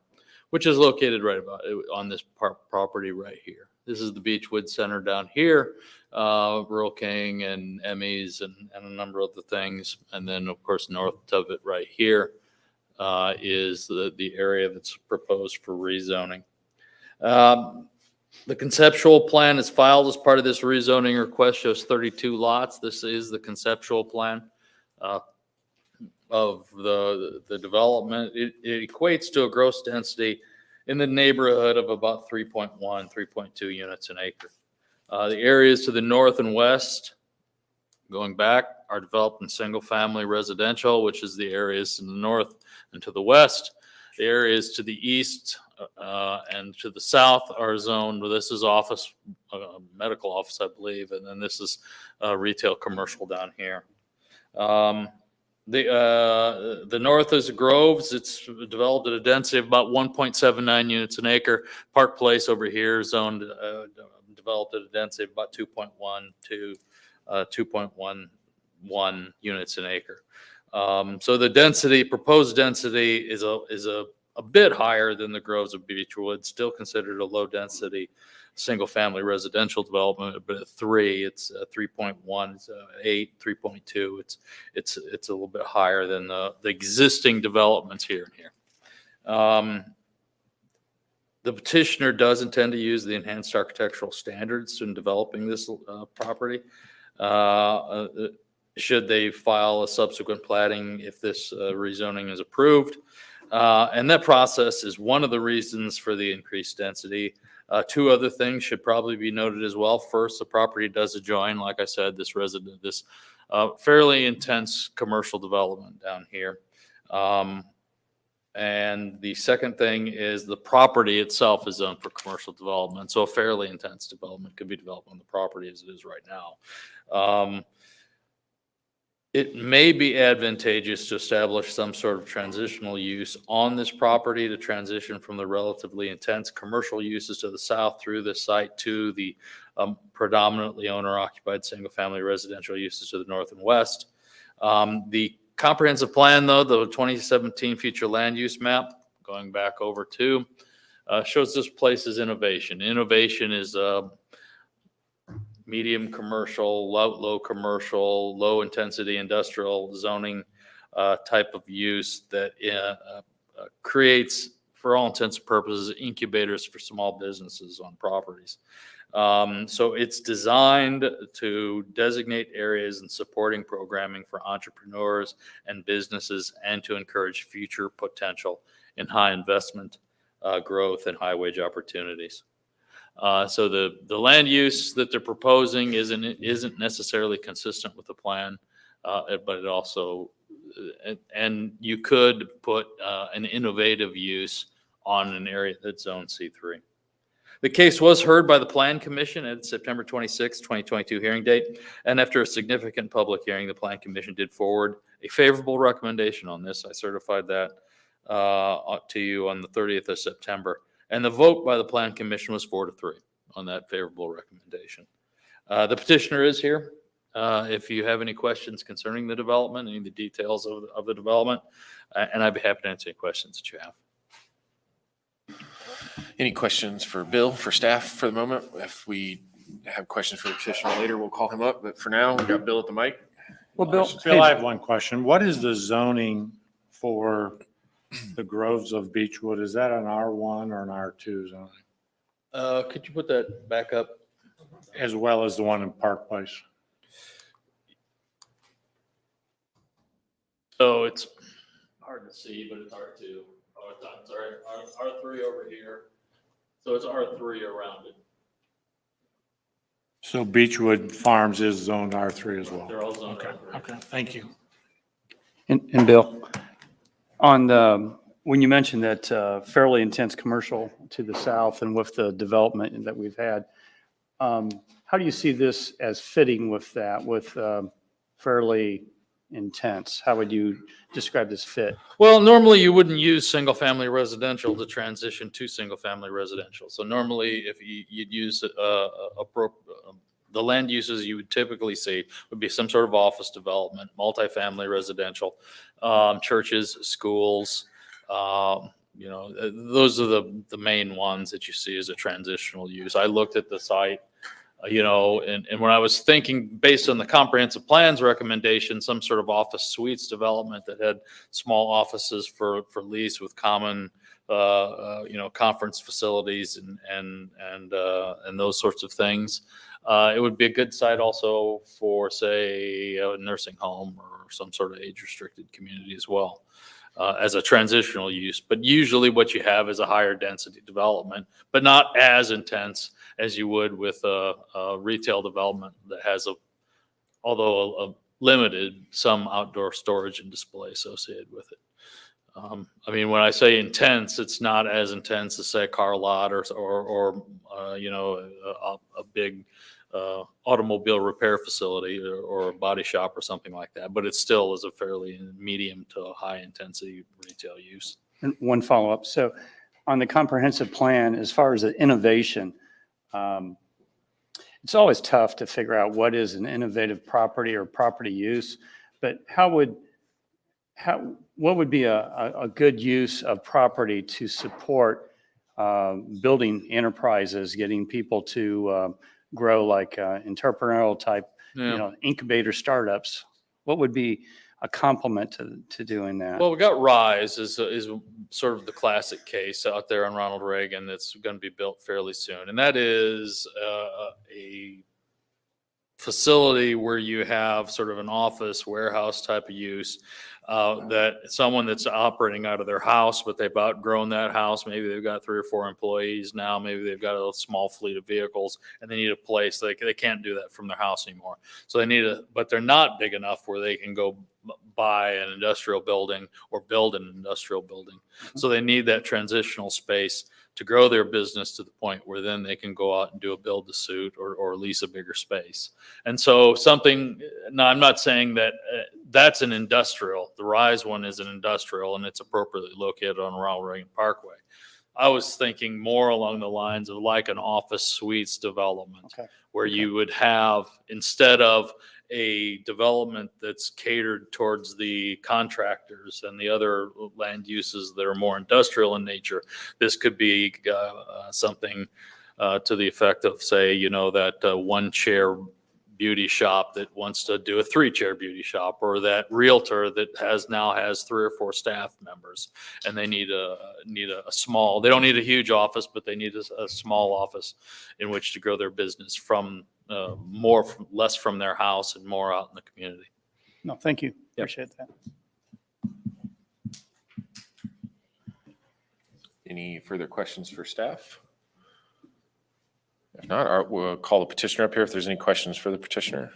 which is located right about on this property right here. This is the Beechwood Center down here, Rural King and Emmys and a number of the things. And then, of course, north of it right here is the area that's proposed for rezoning. The conceptual plan is filed as part of this rezoning request, shows 32 lots. This is the conceptual plan of the development. It equates to a gross density in the neighborhood of about 3.1, 3.2 units an acre. The areas to the north and west, going back, are developed in single-family residential, which is the areas in the north and to the west. The areas to the east and to the south are zoned. This is office, medical office, I believe, and then this is retail commercial down here. The north is Groves. It's developed at a density of about 1.79 units an acre. Park Place over here zoned, developed at a density of about 2.1 to 2.11 units an acre. So the density, proposed density is a bit higher than the Groves of Beechwood, still considered a low density single family residential development, but at 3, it's 3.1, it's 8, 3.2. It's a little bit higher than the existing developments here and here. The petitioner does intend to use the enhanced architectural standards in developing this property. should they file a subsequent plating if this rezoning is approved. And that process is one of the reasons for the increased density. Two other things should probably be noted as well. First, the property does adjoin, like I said, this fairly intense commercial development down here. And the second thing is the property itself is zoned for commercial development. So a fairly intense development could be developed on the property as it is right now. It may be advantageous to establish some sort of transitional use on this property to transition from the relatively intense commercial uses to the south through this site to the predominantly owner-occupied single-family residential uses to the north and west. The comprehensive plan, though, the 2017 future land use map, going back over to, shows this place as innovation. Innovation is medium commercial, low commercial, low intensity industrial zoning type of use that creates, for all intents and purposes, incubators for small businesses on properties. So it's designed to designate areas and supporting programming for entrepreneurs and businesses and to encourage future potential in high investment growth and high wage opportunities. So the land use that they're proposing isn't necessarily consistent with the plan, but it also, and you could put an innovative use on an area that's zone C3. The case was heard by the Plan Commission at September 26, 2022 hearing date, and after a significant public hearing, the Plan Commission did forward a favorable recommendation on this. I certified that to you on the 30th of September. And the vote by the Plan Commission was 4-3 on that favorable recommendation. The petitioner is here. If you have any questions concerning the development, any of the details of the development, and I'd be happy to answer any questions that you have.
Any questions for Bill, for staff for the moment? If we have questions for the petitioner later, we'll call him up. But for now, we've got Bill at the mic.
Well, Bill, I have one question. What is the zoning for the Groves of Beechwood? Is that an R1 or an R2 zoning?
Could you put that back up?
As well as the one in Park Place?
So it's hard to see, but it's R2. Oh, it's sorry, R3 over here. So it's R3 around it.
So Beechwood Farms is zoned R3 as well?
They're all zoned
Okay,
R3.
okay, thank you.
And Bill, on the, when you mentioned that fairly intense commercial to the south and with the development that we've had, how do you see this as fitting with that, with fairly intense? How would you describe this fit?
Well, normally you wouldn't use single-family residential to transition to single-family residential. So normally, if you'd use the land uses you would typically see would be some sort of office development, multifamily residential, churches, schools. Those are the main ones that you see as a transitional use. I looked at the site. And when I was thinking based on the comprehensive plans recommendation, some sort of office suites development that had small offices for lease with common, conference facilities and those sorts of things. It would be a good site also for, say, a nursing home or some sort of age-restricted community as well. As a transitional use, but usually what you have is a higher density development, but not as intense as you would with a retail development that has although a limited, some outdoor storage and display associated with it. When I say intense, it's not as intense as say a car lot or a big automobile repair facility or a body shop or something like that, but it still is a fairly medium to high intensity retail use.
And one follow-up. So on the comprehensive plan, as far as the innovation, it's always tough to figure out what is an innovative property or property use, but what would be a good use of property to support building enterprises, getting people to grow like entrepreneurial type, incubator startups? What would be a complement to doing that?
Well, we got Rise is sort of the classic case out there on Ronald Reagan that's going to be built fairly soon, and that is a facility where you have sort of an office warehouse type of use, that someone that's operating out of their house, but they've outgrown that house. Maybe they've got 3 or 4 employees now. Maybe they've got a small fleet of vehicles and they need a place. They can't do that from their house anymore. So they need but they're not big enough where they can go buy an industrial building or build an industrial building. So they need that transitional space to grow their business to the point where then they can go out and do a build to suit or lease a bigger space. And so now I'm not saying that that's an industrial. The Rise one is an industrial and it's appropriately located on Ronald Reagan Parkway. I was thinking more along the lines of like an office suites development, where you would have, instead of a development that's catered towards the contractors and the other land uses that are more industrial in nature, this could be something to the effect of, say, that one chair beauty shop that wants to do a 3-chair beauty shop, or that realtor that now has 3 or 4 staff members, and they need a small. They don't need a huge office, but they need a small office in which to grow their business from less from their house and more out in the community.
No, thank you. Appreciate that.
Any further questions for staff? If not, we'll call the petitioner up here if there's any questions for the petitioner.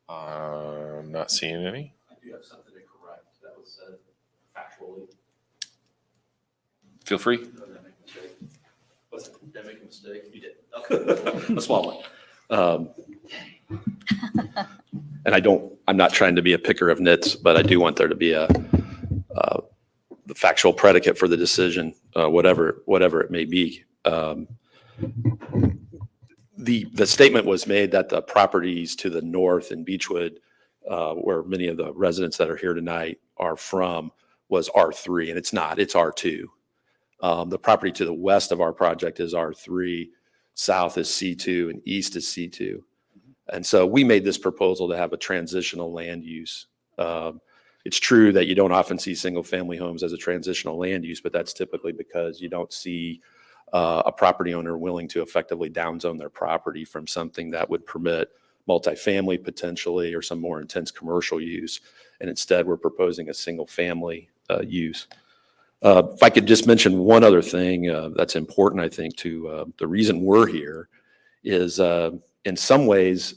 I'm not seeing any.
I do have something to correct that was said factually.
Feel free.
Did I make a mistake? You did. Okay. A small one. And I'm not trying to be a picker of nits, but I do want there to be the factual predicate for the decision, whatever it may be. The statement was made that the properties to the north in Beechwood, where many of the residents that are here tonight are from, was R3, and it's not. It's R2. The property to the west of our project is R3, south is C2, and east is C2. And so we made this proposal to have a transitional land use. It's true that you don't often see single-family homes as a transitional land use, but that's typically because you don't see a property owner willing to effectively downzone their property from something that would permit multifamily potentially or some more intense commercial use. And instead, we're proposing a single-family use. If I could just mention one other thing that's important, I think, to the reason we're here is in some ways,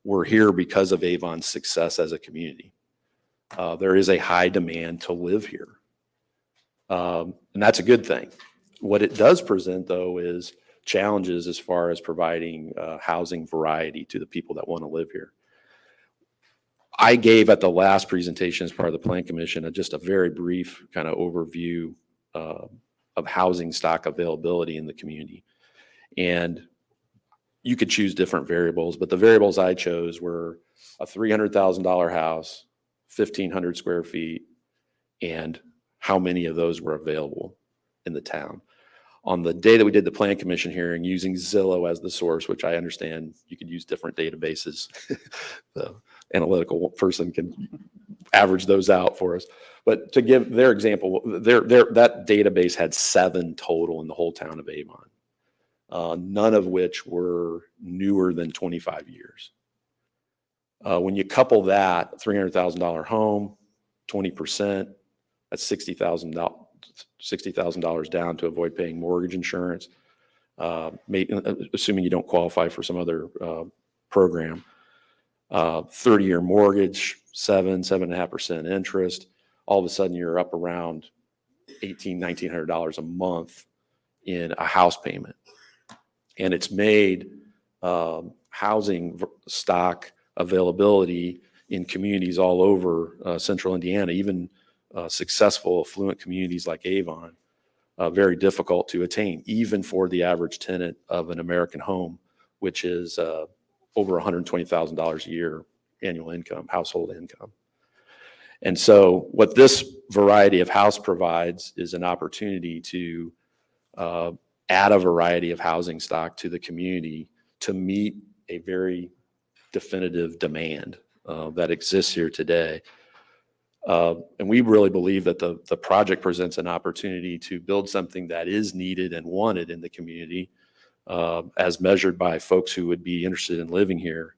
we're here because of Avon's success as a community. There is a high demand to live here. And that's a good thing. What it does present, though, is challenges as far as providing housing variety to the people that want to live here. I gave at the last presentation as part of the Plan Commission just a very brief kind of overview of housing stock availability in the community. And you could choose different variables, but the variables I chose were a $300,000 house, 1,500 square feet, and how many of those were available in the town. On the day that we did the Plan Commission hearing, using Zillow as the source, which I understand you could use different databases, the analytical person can average those out for us. But to give their example, that database had 7 total in the whole town of Avon, none of which were newer than 25 years. When you couple that $300,000 home, 20%, that's $60,000 down to avoid paying mortgage insurance, assuming you don't qualify for some other program. 30-year mortgage, 7.5% interest. All of a sudden, you're up around $1,900 a month in a house payment. And it's made housing stock availability in communities all over central Indiana, even successful, affluent communities like Avon, very difficult to attain, even for the average tenant of an American home, which is over $120,000 a year annual income, household income. And so what this variety of house provides is an opportunity to add a variety of housing stock to the community to meet a very definitive demand that exists here today. And we really believe that the project presents an opportunity to build something that is needed and wanted in the community,
as measured by folks who would be interested in living here,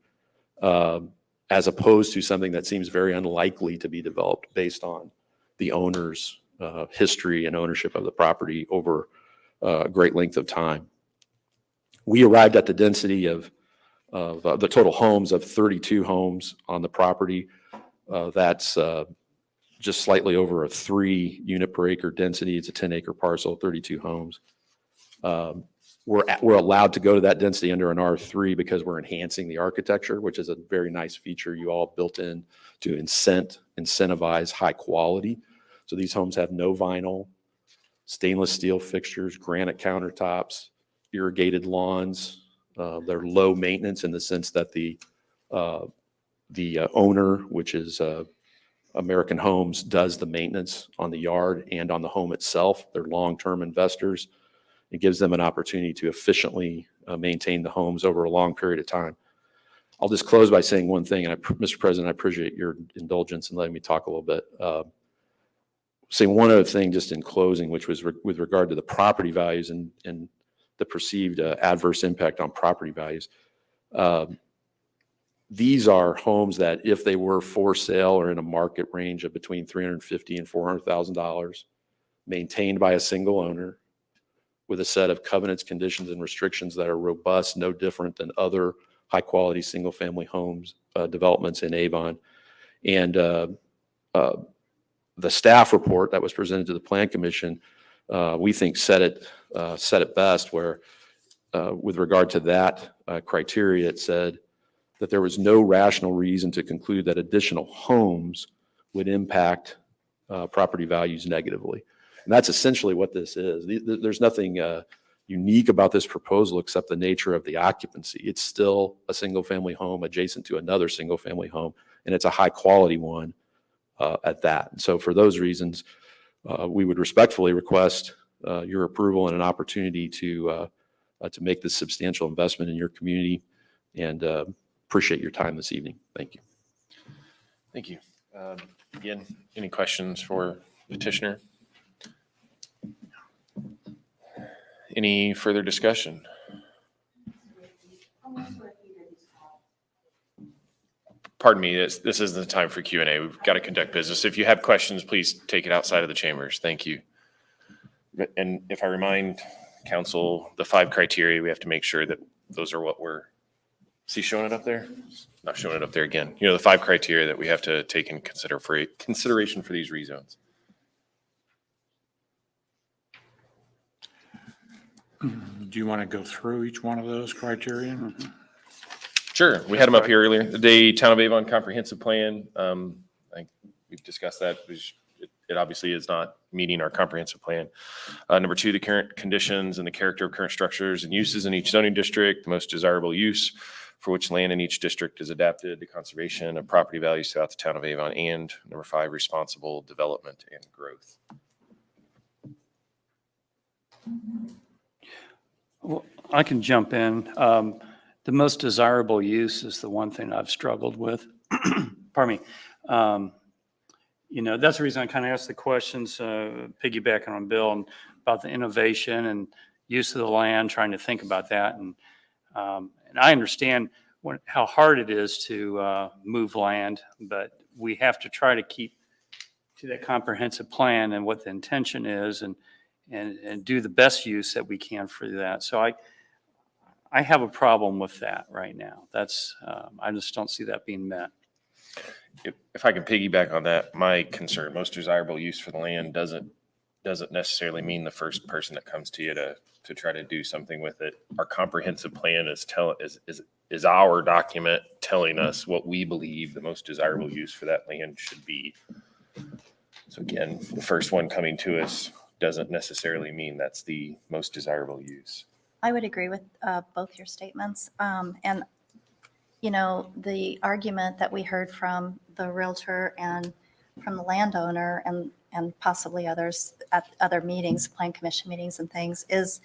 as opposed to something that seems very unlikely to be developed based on the owner's history and ownership of the property over a great length of time. We arrived at the density of the total homes of 32 homes on the property. That's just slightly over a 3-unit per acre density. It's a 10-acre parcel, 32 homes. We're allowed to go to that density under an R3 because we're enhancing the architecture, which is a very nice feature you all built in to incentivize high quality. So these homes have no vinyl, stainless steel fixtures, granite countertops, irrigated lawns. They're low maintenance in the sense that the owner, which is American Homes, does the maintenance on the yard and on the home itself. They're long-term investors. It gives them an opportunity to efficiently maintain the homes over a long period of time. I'll just close by saying one thing, and Mr. President, I appreciate your indulgence in letting me talk a little bit. Saying one other thing just in closing, which was with regard to the property values and the perceived adverse impact on property values. These are homes that if they were for sale are in a market range of between $350,000 and $400,000, maintained by a single owner, with a set of covenants, conditions, and restrictions that are robust, no different than other high-quality single-family homes developments in Avon. And the staff report that was presented to the Plan Commission, we think said it best, where with regard to that criteria, it said that there was no rational reason to conclude that additional homes would impact property values negatively. And that's essentially what this is. There's nothing unique about this proposal except the nature of the occupancy. It's still a single-family home adjacent to another single-family home, and it's a high-quality one at that. And so for those reasons, we would respectfully request your approval and an opportunity to make this substantial investment in your community, and appreciate your time this evening. Thank you.
Thank you. Again, any questions for petitioner? Any further discussion? Pardon me, this isn't the time for Q&A. We've got to conduct business. If you have questions, please take it outside of the chambers. Thank you. And if I remind council, the 5 criteria, we have to make sure that those are what we're, is he showing it up there? Not showing it up there again. You know, the 5 criteria that we have to take in consideration for these rezones.
Do you want to go through each one of those criteria?
Sure. We had them up here earlier. The Town of Avon Comprehensive Plan. I think we've discussed that. It obviously is not meeting our comprehensive plan. Number 2, the current conditions and the character of current structures and uses in each zoning district, the most desirable use for which land in each district is adapted to conservation of property values throughout the Town of Avon. And number 5, responsible development and growth.
Well, I can jump in. The most desirable use is the one thing I've struggled with. Pardon me. You know, that's the reason I kind of asked the questions, piggybacking on Bill, and about the innovation and use of the land, trying to think about that. And I understand how hard it is to move land, but we have to try to keep to that comprehensive plan and what the intention is, and do the best use that we can for that. So I have a problem with that right now. That's I just don't see that being met.
If I can piggyback on that, my concern, most desirable use for the land doesn't necessarily mean the first person that comes to you to try to do something with it. Our comprehensive plan is our document telling us what we believe the most desirable use for that land should be. So again, the first one coming to us doesn't necessarily mean that's the most desirable use.
I would agree with both your statements. And, you know, the argument that we heard from the realtor and from the landowner and possibly others at other meetings, plan commission meetings and things, is,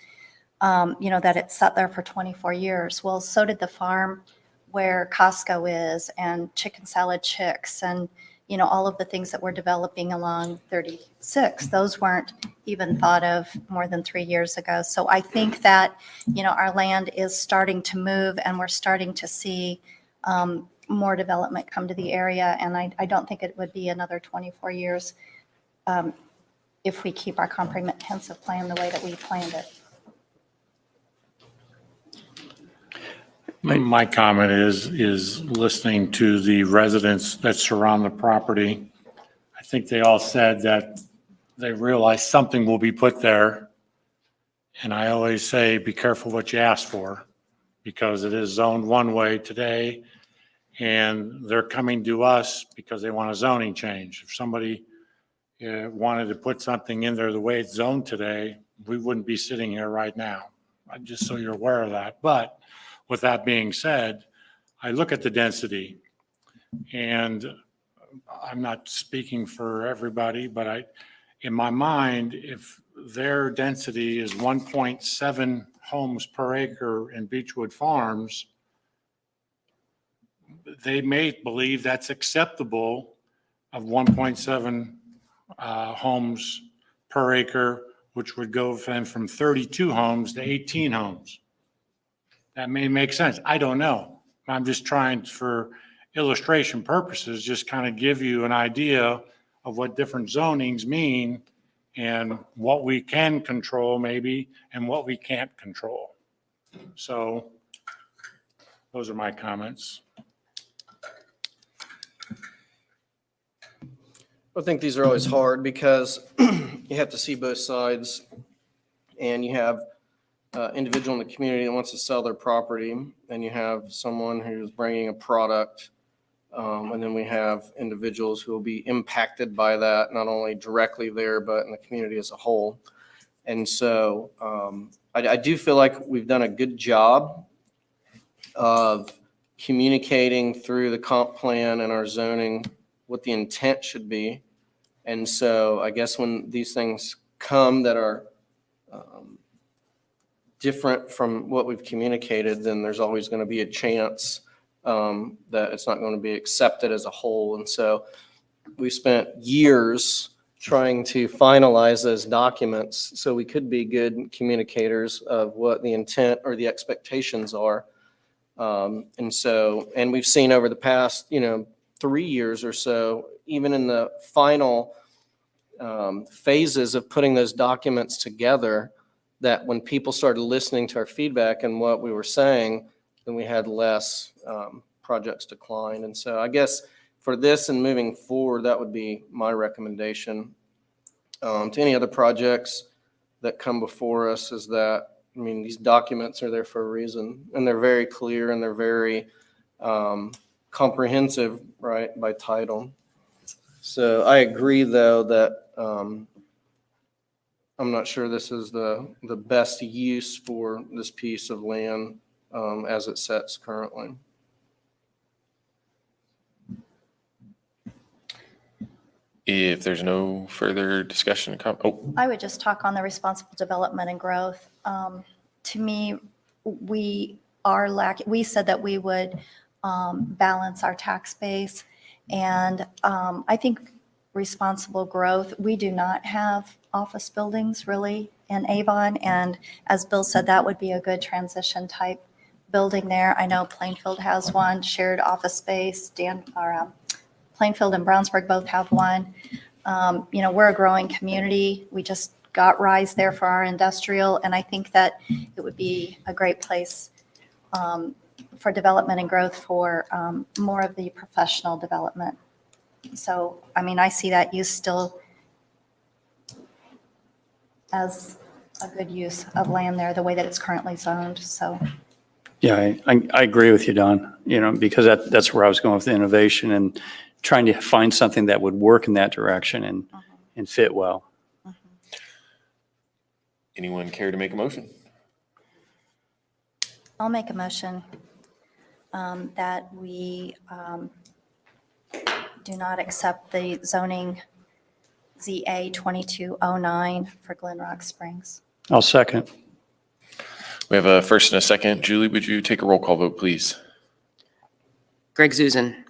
you know, that it sat there for 24 years. Well, so did the farm where Costco is, and Chicken Salad Chicks, and, all of the things that we're developing along 36, those weren't even thought of more than 3 years ago. So I think that, our land is starting to move and we're starting to see more development come to the area. And I don't think it would be another 24 years if we keep our comprehensive plan the way that we planned it.
My comment is listening to the residents that surround the property. I think they all said that they realize something will be put there. And I always say, be careful what you ask for, because it is zoned one way today. And they're coming to us because they want a zoning change. If somebody wanted to put something in there the way it's zoned today, we wouldn't be sitting here right now. Just so you're aware of that. But with that being said, I look at the density, and I'm not speaking for everybody, but in my mind, if their density is 1.7 homes per acre in Beechwood Farms, they may believe that's acceptable of 1.7 homes per acre, which would go from 32 homes to 18 homes. That may make sense. I don't know. I'm just trying, for illustration purposes, just kind of give you an idea of what different zonings mean and what we can control maybe and what we can't control. So those are my comments.
I think these are always hard because you have to see both sides, and you have individual in the community that wants to sell their property, and you have someone who's bringing a product, and then we have individuals who will be impacted by that, not only directly there, but in the community as a whole. And so I do feel like we've done a good job of communicating through the comp plan and our zoning what the intent should be. And so I guess when these things come that are different from what we've communicated, then there's always going to be a chance that it's not going to be accepted as a whole. And so we spent years trying to finalize those documents so we could be good communicators of what the intent or the expectations are. And we've seen over the past, 3 years or so, even in the final phases of putting those documents together, that when people started listening to our feedback and what we were saying, then we had less projects decline. And so I guess for this and moving forward, that would be my recommendation to any other projects that come before us, is that, these documents are there for a reason, and they're very clear and they're very comprehensive, right, by title. So I agree, though, that I'm not sure this is the best use for this piece of land as it sets currently.
If there's no further discussion,
I would just talk on the responsible development and growth. To me, we said that we would balance our tax base. And I think responsible growth, we do not have office buildings really in Avon. And as Bill said, that would be a good transition type building there. I know Plainfield has one, shared office space. Plainfield and Brownsburg both have one. We're a growing community. We just got RISE there for our industrial. And I think that it would be a great place for development and growth for more of the professional development. So, I see that use still as a good use of land there, the way that it's currently zoned, so.
Yeah, I agree with you, Don, because that's where I was going with the innovation and trying to find something that would work in that direction and fit well.
Anyone care to make a motion?
I'll make a motion that we do not accept the zoning ZA 2209 for Glen Rock Springs.
I'll second.
We have a first and a second. Julie, would you take a roll call vote, please?
Greg Zuzen,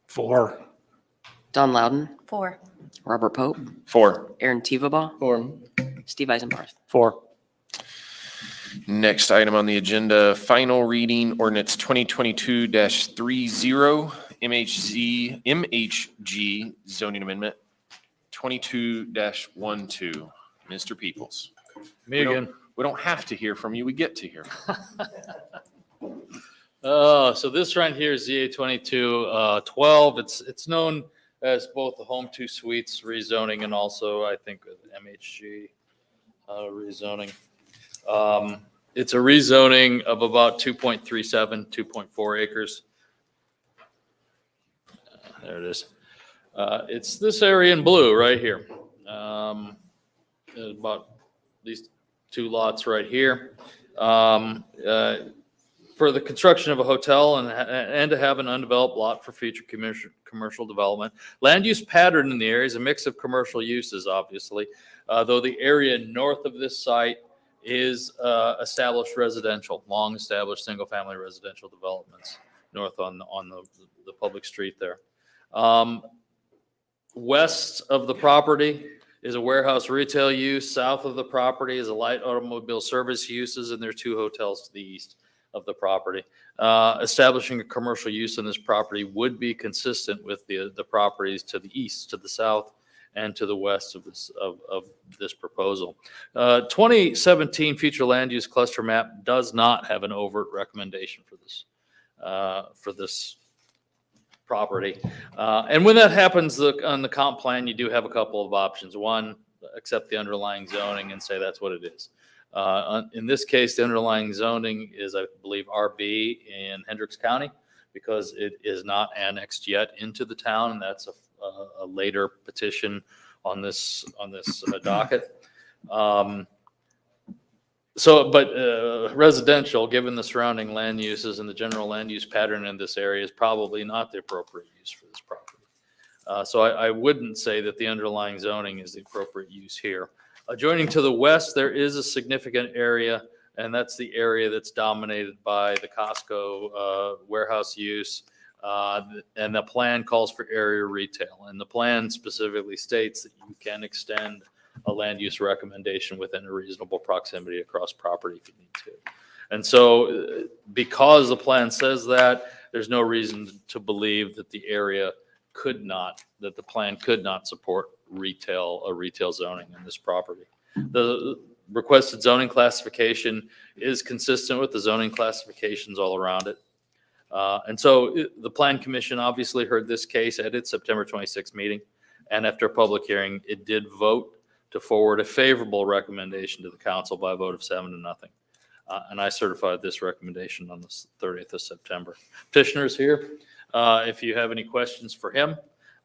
4.
Don Loudon,
4.
Robert Pope,
4.
Aaron Teveba,
4.
Steve Eisenbarth.
4.
Next item on the agenda, final reading ordinance 2022-30 MHG zoning amendment 22-12. Mr. Peoples.
Me again.
We don't have to hear from you. We get to hear.
So this right here is ZA 2212. It's known as both the Home 2 Suites rezoning and also, I think, MHG rezoning. It's a rezoning of about 2.37, 2.4 acres. There it is. It's this area in blue right here. About these 2 lots right here. For the construction of a hotel and to have an undeveloped lot for future commercial development. Land use pattern in the area is a mix of commercial uses, obviously, though the area north of this site is established residential, long-established single-family residential developments north on the public street there. West of the property is a warehouse retail use. South of the property is a light automobile service uses, and there are 2 hotels to the east of the property. Establishing a commercial use on this property would be consistent with the properties to the east, to the south, and to the west of this proposal. 2017 future land use cluster map does not have an overt recommendation for this property. And when that happens on the comp plan, you do have a couple of options. One, accept the underlying zoning and say that's what it is. In this case, the underlying zoning is, I believe, RB in Hendricks County because it is not annexed yet into the town, and that's a later petition on this docket. Residential, given the surrounding land uses and the general land use pattern in this area, is probably not the appropriate use for this property. So I wouldn't say that the underlying zoning is the appropriate use here. Adjoining to the west, there is a significant area, and that's the area that's dominated by the Costco warehouse use. And the plan calls for area retail. And the plan specifically states that you can extend a land use recommendation within a reasonable proximity across property if you need to. And so because the plan says that, there's no reason to believe that the plan could not support a retail zoning in this property. The requested zoning classification is consistent with the zoning classifications all around it. And so the Plan Commission obviously heard this case at its September 26th meeting. And after a public hearing, it did vote to forward a favorable recommendation to the council by a vote of 7-0. And I certified this recommendation on the 30th of September. Petitioner's here if you have any questions for him.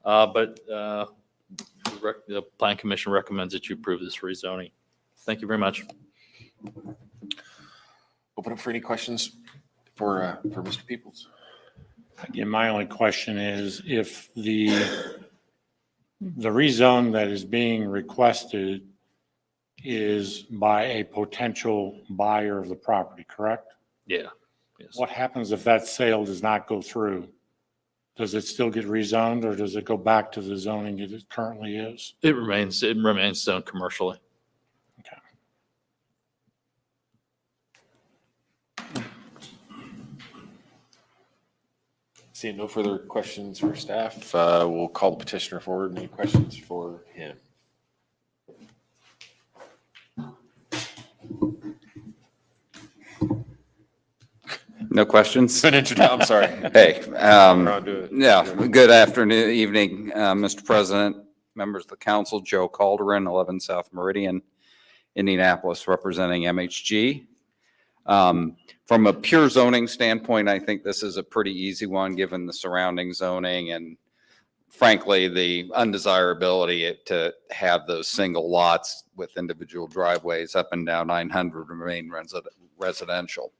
But the Plan Commission recommends that you approve this rezoning. Thank you very much.
Open up for any questions for Mr. Peoples.
Again, my only question is if the rezone that is being requested is by a potential buyer of the property, correct?
Yeah. Yes.
What happens if that sale does not go through? Does it still get rezoned or does it go back to the zoning it currently is?
It remains zoned commercially.
Okay.
Seeing no further questions for staff, we'll call the petitioner forward. Any questions for him?
No questions?
Good introduction. I'm sorry.
Hey,
Do it.
yeah, good afternoon, evening, Mr. President, members of the council, Joe Calderon, 11 South Meridian, Indianapolis, representing MHG. From a pure zoning standpoint, I think this is a pretty easy one, given the surrounding zoning and frankly, the undesirability to have those single lots with individual driveways up and down 900 remain residential.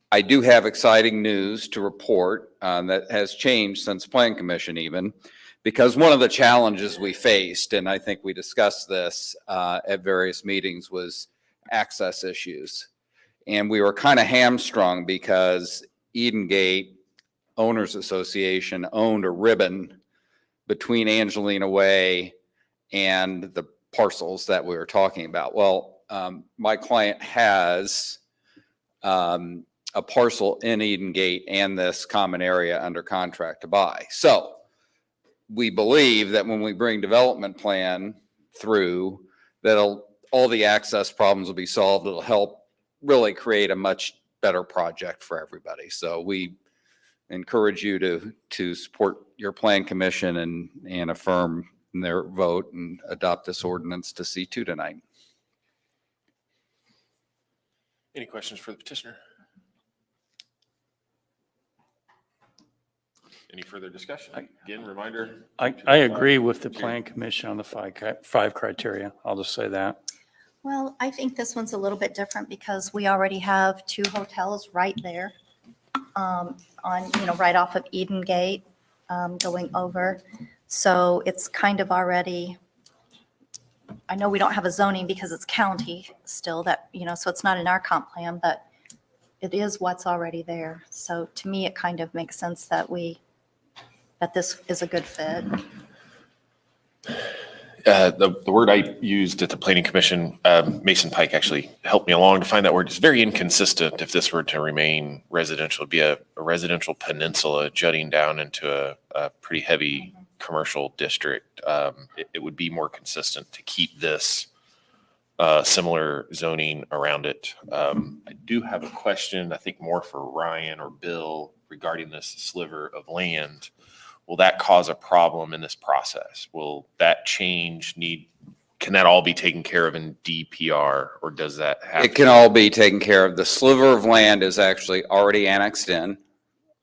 I do have exciting news to report that has changed since Plan Commission even, because one of the challenges we faced, and I think we discussed this at various meetings, was access issues. And we were kind of hamstrung because Eden Gate Owners Association owned a ribbon between Angelina Way and the parcels that we were talking about. Well, my client has a parcel in Eden Gate and this common area under contract to buy. So we believe that when we bring development plan through, that'll, all the access problems will be solved. It'll help really create a much better project for everybody. So we encourage you to support your plan commission and affirm their vote and adopt this ordinance to C2 tonight.
Any questions for the petitioner? Any further discussion? Again, reminder.
I agree with the plan commission on the five criteria. I'll just say that.
Well, I think this one's a little bit different because we already have 2 hotels right there on, right off of Eden Gate going over. So it's kind of already, I know we don't have a zoning because it's county still that, so it's not in our comp plan, but it is what's already there. So to me, it kind of makes sense that this is a good fit.
The word I used at the planning commission, Mason Pike actually helped me along to find that word. It's very inconsistent if this were to remain residential. It'd be a residential peninsula jutting down into a pretty heavy commercial district. It would be more consistent to keep this similar zoning around it. I do have a question, I think more for Ryan or Bill regarding this sliver of land. Will that cause a problem in this process? Will that change can that all be taken care of in DPR, or does that have?
It can all be taken care of. The sliver of land is actually already annexed in.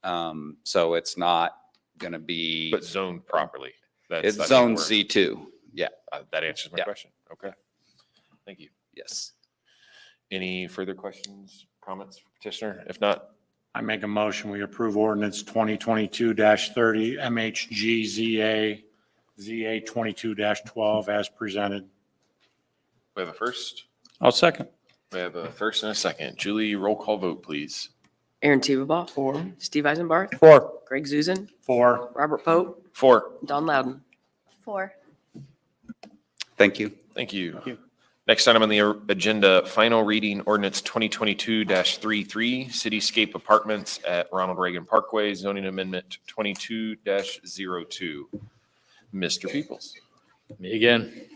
So it's not going to be.
But zoned properly.
It's zoned C2. Yeah.
That answers my question. Okay. Thank you.
Yes.
Any further questions, comments, petitioner? If not,
I make a motion, we approve ordinance 2022-30 MHG ZA 22-12 as presented.
we have a first.
I'll second.
We have a first and a second. Julie, roll call vote, please.
Aaron Teveba.
4.
Steve Eisenbarth.
4.
Greg Zuzen.
4.
Robert Pope.
4.
Don Loudon.
4.
Thank you.
Thank you. Next item on the agenda, final reading ordinance 2022-33, Cityscape Apartments at Ronald Reagan Parkway, zoning amendment 22-02. Mr. Peoples.
Me again.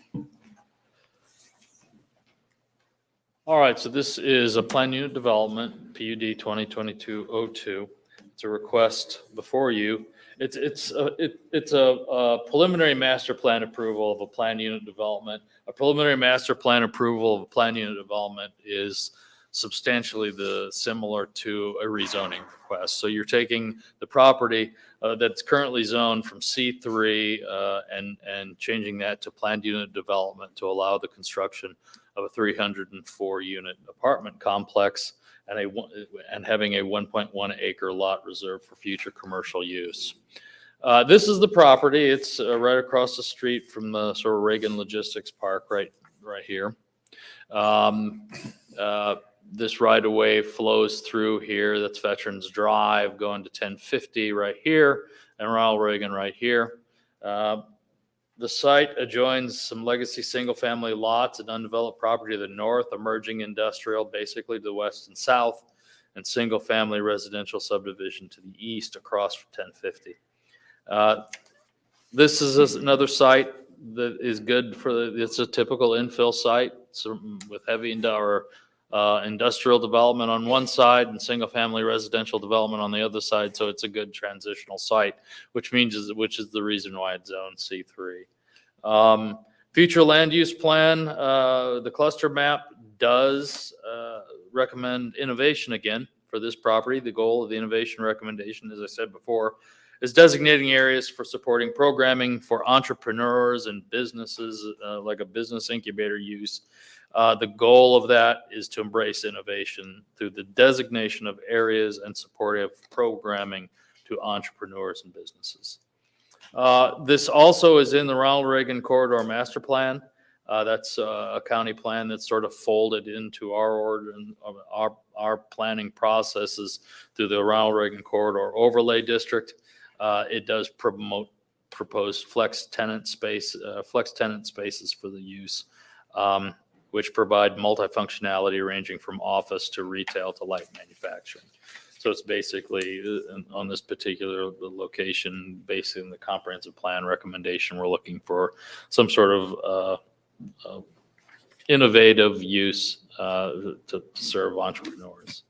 All right, so this is a plan unit development, PUD 2022-02. It's a request before you. It's a preliminary master plan approval of a plan unit development. A preliminary master plan approval of a plan unit development is substantially similar to a rezoning request. So you're taking the property that's currently zoned from C3 and changing that to planned unit development to allow the construction of a 304 unit apartment complex and having a 1.1 acre lot reserved for future commercial use. This is the property. It's right across the street from the sort of Reagan Logistics Park right here. This right of way flows through here. That's Veterans Drive going to 1050 right here and Ronald Reagan right here. The site adjoins some legacy single-family lots and undeveloped property to the north, emerging industrial basically to the west and south, and single-family residential subdivision to the east across from 1050. This is another site that is good it's a typical infill site with heavy industrial development on one side and single-family residential development on the other side. So it's a good transitional site, which is the reason why it's zoned C3. Future land use plan, the cluster map does recommend innovation again for this property. The goal of the innovation recommendation, as I said before, is designating areas for supporting programming for entrepreneurs and businesses, like a business incubator use. The goal of that is to embrace innovation through the designation of areas and supportive programming to entrepreneurs and businesses. This also is in the Ronald Reagan Corridor Master Plan. That's a county plan that's sort of folded into our planning processes through the Ronald Reagan Corridor Overlay District. It does promote proposed flex tenant spaces for the use, which provide multifunctionality ranging from office to retail to light manufacturing. So it's basically on this particular location, based in the comprehensive plan recommendation, we're looking for some sort of innovative use to serve entrepreneurs.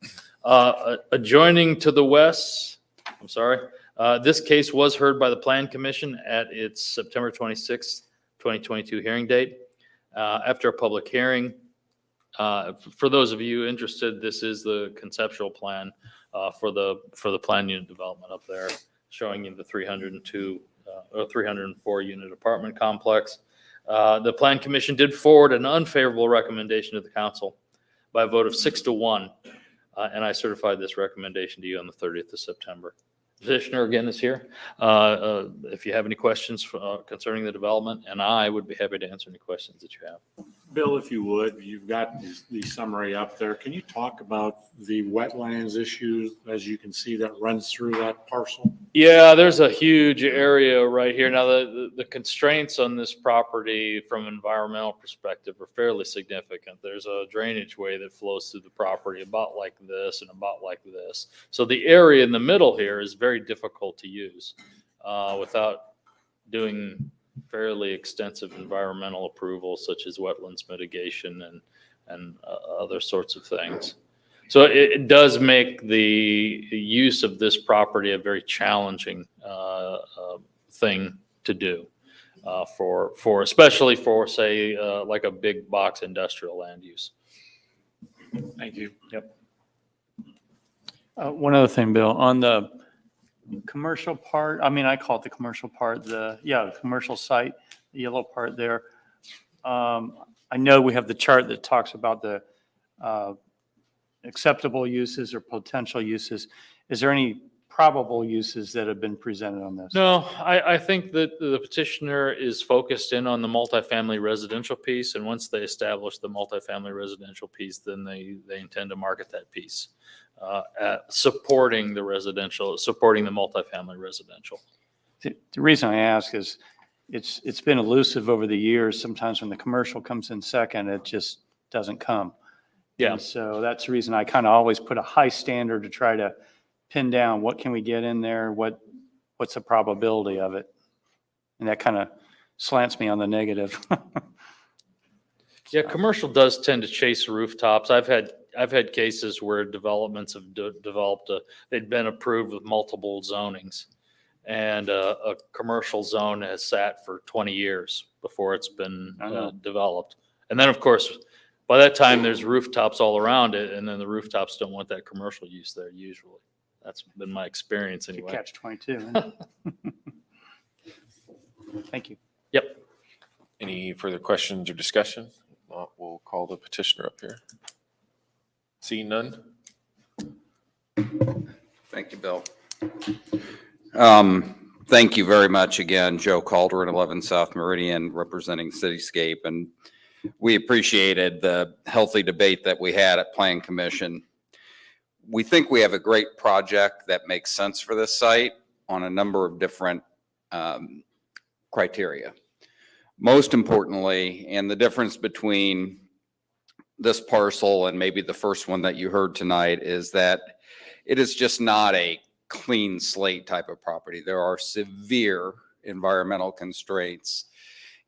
Adjoining to the west, this case was heard by the Plan Commission at its September 26th, 2022 hearing date. After a public hearing, for those of you interested, this is the conceptual plan for the plan unit development up there, showing you the 302 or 304 unit apartment complex. The Plan Commission did forward an unfavorable recommendation to the council by a vote of 6-1, and I certified this recommendation to you on the 30th of September. Petitioner again is here. If you have any questions concerning the development, and I would be happy to answer any questions that you have.
Bill, if you would, you've got the summary up there. Can you talk about the wetlands issue, as you can see, that runs through that parcel?
Yeah, there's a huge area right here. Now, the constraints on this property from an environmental perspective are fairly significant. There's a drainage way that flows through the property about like this and about like this. So the area in the middle here is very difficult to use without doing fairly extensive environmental approvals, such as wetlands mitigation and other sorts of things. So it does make the use of this property a very challenging thing to do for especially for, say, like a big box industrial land use.
Thank you.
Yep.
One other thing, Bill, on the commercial part, I mean, I call it the commercial part, the commercial site, the yellow part there. I know we have the chart that talks about the acceptable uses or potential uses. Is there any probable uses that have been presented on this?
No, I think that the petitioner is focused in on the multifamily residential piece, and once they establish the multifamily residential piece, then they intend to market that piece, supporting the multifamily residential.
The reason I ask is it's been elusive over the years. Sometimes when the commercial comes in second, it just doesn't come.
Yeah.
And so that's the reason I kind of always put a high standard to try to pin down what can we get in there, what's the probability of it, and that kind of slants me on the negative.
Yeah, commercial does tend to chase rooftops. I've had cases where developments have developed they'd been approved with multiple zonings, and a commercial zone has sat for 20 years before it's been developed. And then, of course, by that time, there's rooftops all around it, and then the rooftops don't want that commercial use there usually. That's been my experience anyway.
Catch 22. Thank you.
Yep.
Any further questions or discussion? Well, we'll call the petitioner up here. Seeing none?
Thank you, Bill. Thank you very much again, Joe Calderon, 11 South Meridian, representing Cityscape. And we appreciated the healthy debate that we had at Plan Commission. We think we have a great project that makes sense for this site on a number of different criteria. Most importantly, and the difference between this parcel and maybe the first one that you heard tonight, is that it is just not a clean slate type of property. There are severe environmental constraints.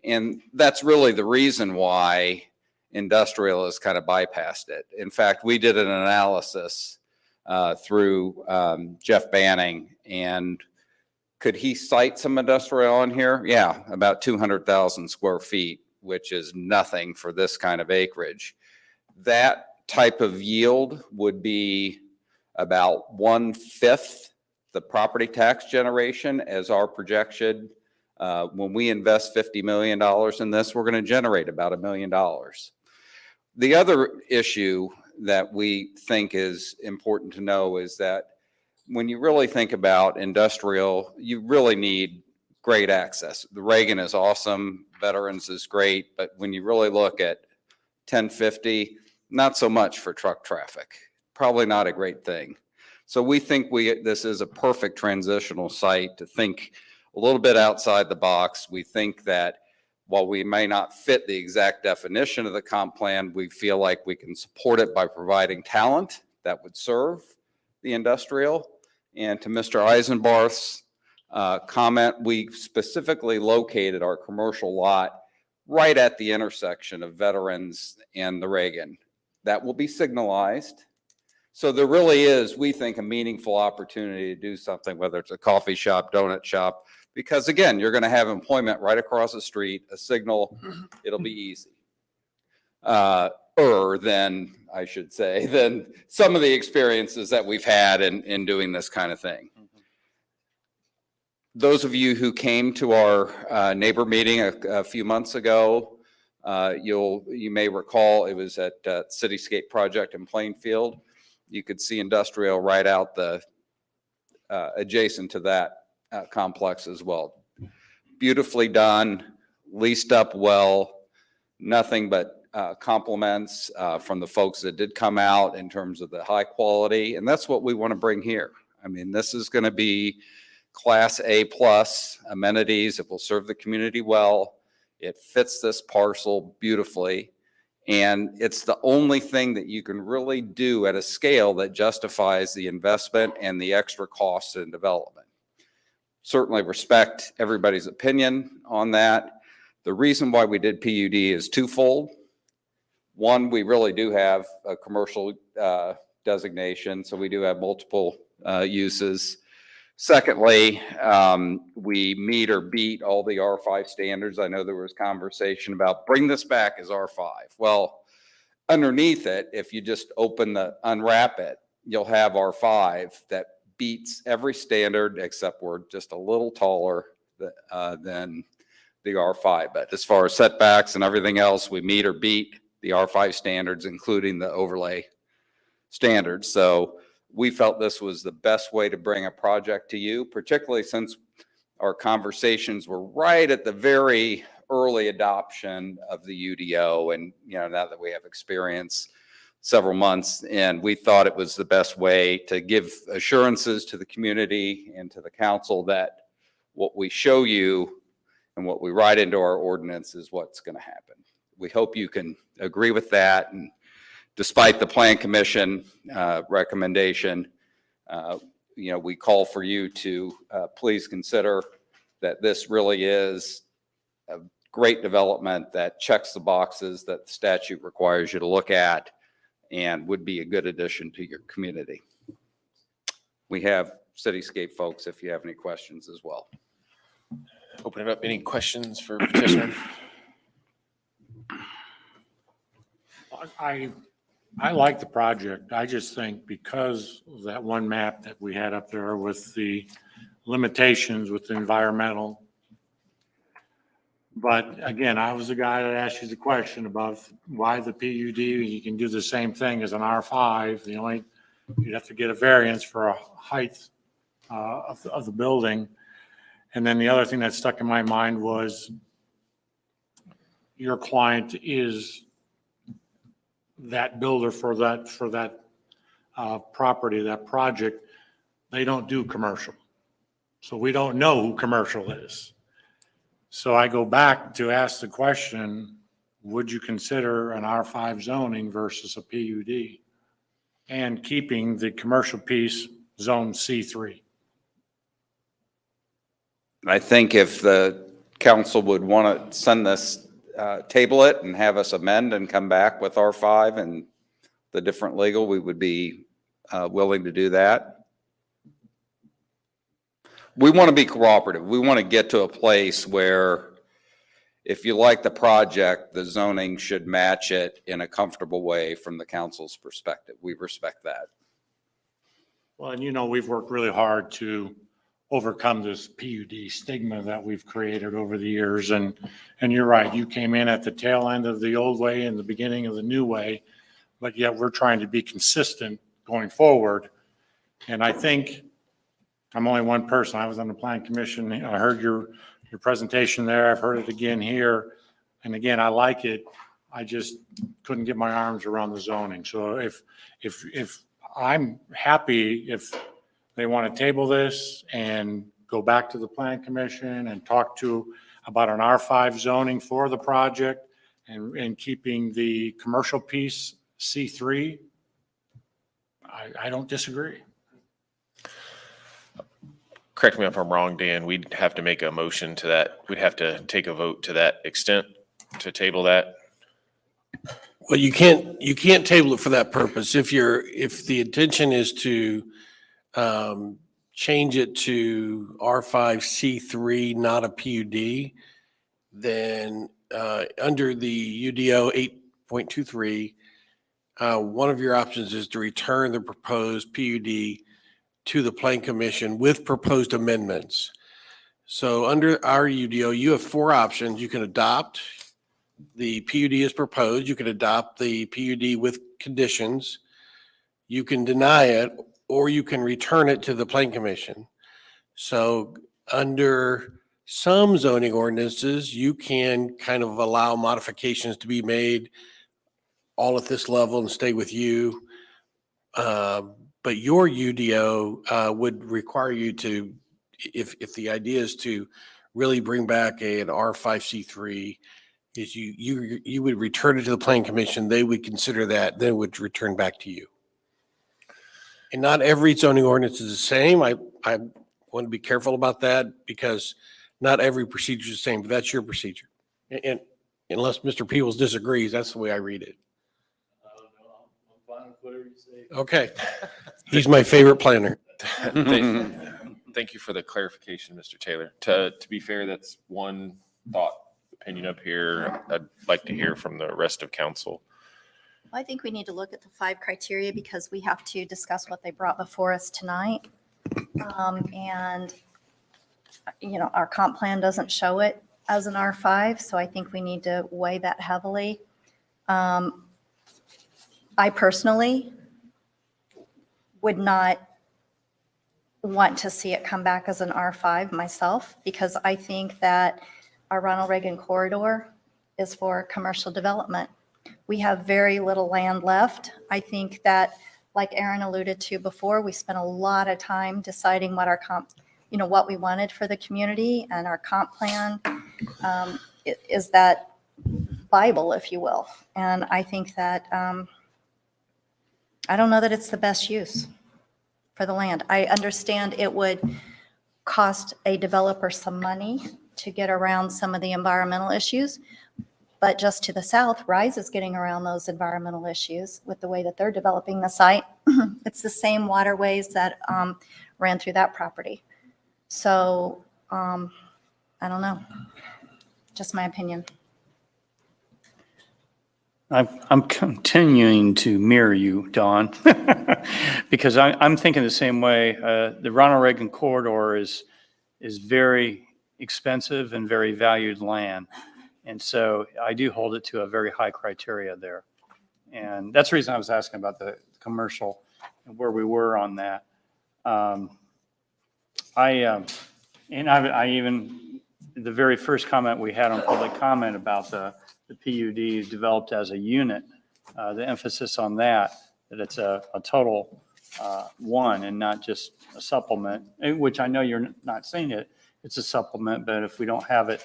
And that's really the reason why industrial has kind of bypassed it. In fact, we did an analysis through Jeff Banning, and could he cite some industrial on here? Yeah, about 200,000 square feet, which is nothing for this kind of acreage. That type of yield would be about 1/5 the property tax generation as our projection. When we invest $50 million in this, we're going to generate about $1 million. The other issue that we think is important to know is that when you really think about industrial, you really need great access. The Reagan is awesome, Veterans is great, but when you really look at 1050, not so much for truck traffic. Probably not a great thing. So we think this is a perfect transitional site to think a little bit outside the box. We think that while we may not fit the exact definition of the comp plan, we feel like we can support it by providing talent that would serve the industrial. And to Mr. Eisenbarth's comment, we specifically located our commercial lot right at the intersection of Veterans and the Reagan. That will be signalized. So there really is, we think, a meaningful opportunity to do something, whether it's a coffee shop, donut shop, because again, you're going to have employment right across the street, a signal, it'll be easy. Than, I should say, than some of the experiences that we've had in doing this kind of thing. Those of you who came to our neighbor meeting a few months ago, you may recall it was at Cityscape Project in Plainfield. You could see industrial right out the adjacent to that complex as well. Beautifully done, leased up well, nothing but compliments from the folks that did come out in terms of the high quality, and that's what we want to bring here. I mean, this is going to be Class A plus amenities. It will serve the community well. It fits this parcel beautifully, and it's the only thing that you can really do at a scale that justifies the investment and the extra costs in development. Certainly respect everybody's opinion on that. The reason why we did PUD is twofold. One, we really do have a commercial designation, so we do have multiple uses. Secondly, we meet or beat all the R5 standards. I know there was conversation about bring this back as R5. Well, underneath it, if you just unwrap it, you'll have R5 that beats every standard except we're just a little taller than the R5. But as far as setbacks and everything else, we meet or beat the R5 standards, including the overlay standards. So we felt this was the best way to bring a project to you, particularly since our conversations were right at the very early adoption of the UDO. And, now that we have experience several months, and we thought it was the best way to give assurances to the community and to the council that what we show you and what we write into our ordinance is what's going to happen. We hope you can agree with that. And despite the Plan Commission recommendation, we call for you to please consider that this really is a great development that checks the boxes that the statute requires you to look at and would be a good addition to your community. We have Cityscape folks if you have any questions as well.
Open it up. Any questions for petitioner?
I like the project. I just think because of that one map that we had up there with the limitations with the environmental. But again, I was the guy that asked you the question about why the PUD. You can do the same thing as an R5. You'd have to get a variance for a height of the building. And then the other thing that stuck in my mind was your client is that builder for that property, that project. They don't do commercial. So we don't know who commercial is. So I go back to ask the question, would you consider an R5 zoning versus a PUD and keeping the commercial piece zone C3?
I think if the council would want to send this, table it and have us amend and come back with R5 and the different legal, we would be willing to do that. We want to be cooperative. We want to get to a place where if you like the project, the zoning should match it in a comfortable way from the council's perspective. We respect that.
Well, and we've worked really hard to overcome this PUD stigma that we've created over the years. And you're right, you came in at the tail end of the old way and the beginning of the new way, but yet we're trying to be consistent going forward. And I think I'm only one person. I was on the Plan Commission. I heard your presentation there. I've heard it again here. And again, I like it. I just couldn't get my arms around the zoning. So if I'm happy if they want to table this and go back to the plan commission and talk to about an R5 zoning for the project and keeping the commercial piece C3. I don't disagree.
Correct me if I'm wrong, Dan, we'd have to make a motion to that. We'd have to take a vote to that extent to table that.
Well, you can't table it for that purpose. If the intention is to change it to R5C3, not a PUD, then under the UDO 8.23, one of your options is to return the proposed PUD to the Plan Commission with proposed amendments. So under our UDO, you have four options. You can adopt the PUD as proposed. You can adopt the PUD with conditions. You can deny it, or you can return it to the Plan Commission. So under some zoning ordinances, you can kind of allow modifications to be made all at this level and stay with you. But your UDO would require you to, if the idea is to really bring back an R5C3, is you would return it to the Plan Commission. They would consider that, then it would return back to you. And not every zoning ordinance is the same. I want to be careful about that because not every procedure is the same, but that's your procedure. And unless Mr. Peebles disagrees, that's the way I read it. Okay. He's my favorite planner.
Thank you for the clarification, Mr. Taylor. To be fair, that's one thought, opinion up here. I'd like to hear from the rest of council.
I think we need to look at the 5 criteria because we have to discuss what they brought before us tonight. And, our comp plan doesn't show it as an R5, so I think we need to weigh that heavily. I personally would not want to see it come back as an R5 myself because I think that our Ronald Reagan corridor is for commercial development. We have very little land left. I think that, like Aaron alluded to before, we spent a lot of time deciding what our what we wanted for the community, and our comp plan is that Bible, if you will. And I think that I don't know that it's the best use for the land. I understand it would cost a developer some money to get around some of the environmental issues, but just to the south, Rise is getting around those environmental issues with the way that they're developing the site. It's the same waterways that ran through that property. So I don't know, just my opinion.
I'm continuing to mirror you, Dawn, because I'm thinking the same way. The Ronald Reagan corridor is very expensive and very valued land. And so I do hold it to a very high criteria there. And that's the reason I was asking about the commercial and where we were on that. I even, the very first comment we had on public comment about the PUD developed as a unit, the emphasis on that it's a total one and not just a supplement, which I know you're not saying it's a supplement, but if we don't have it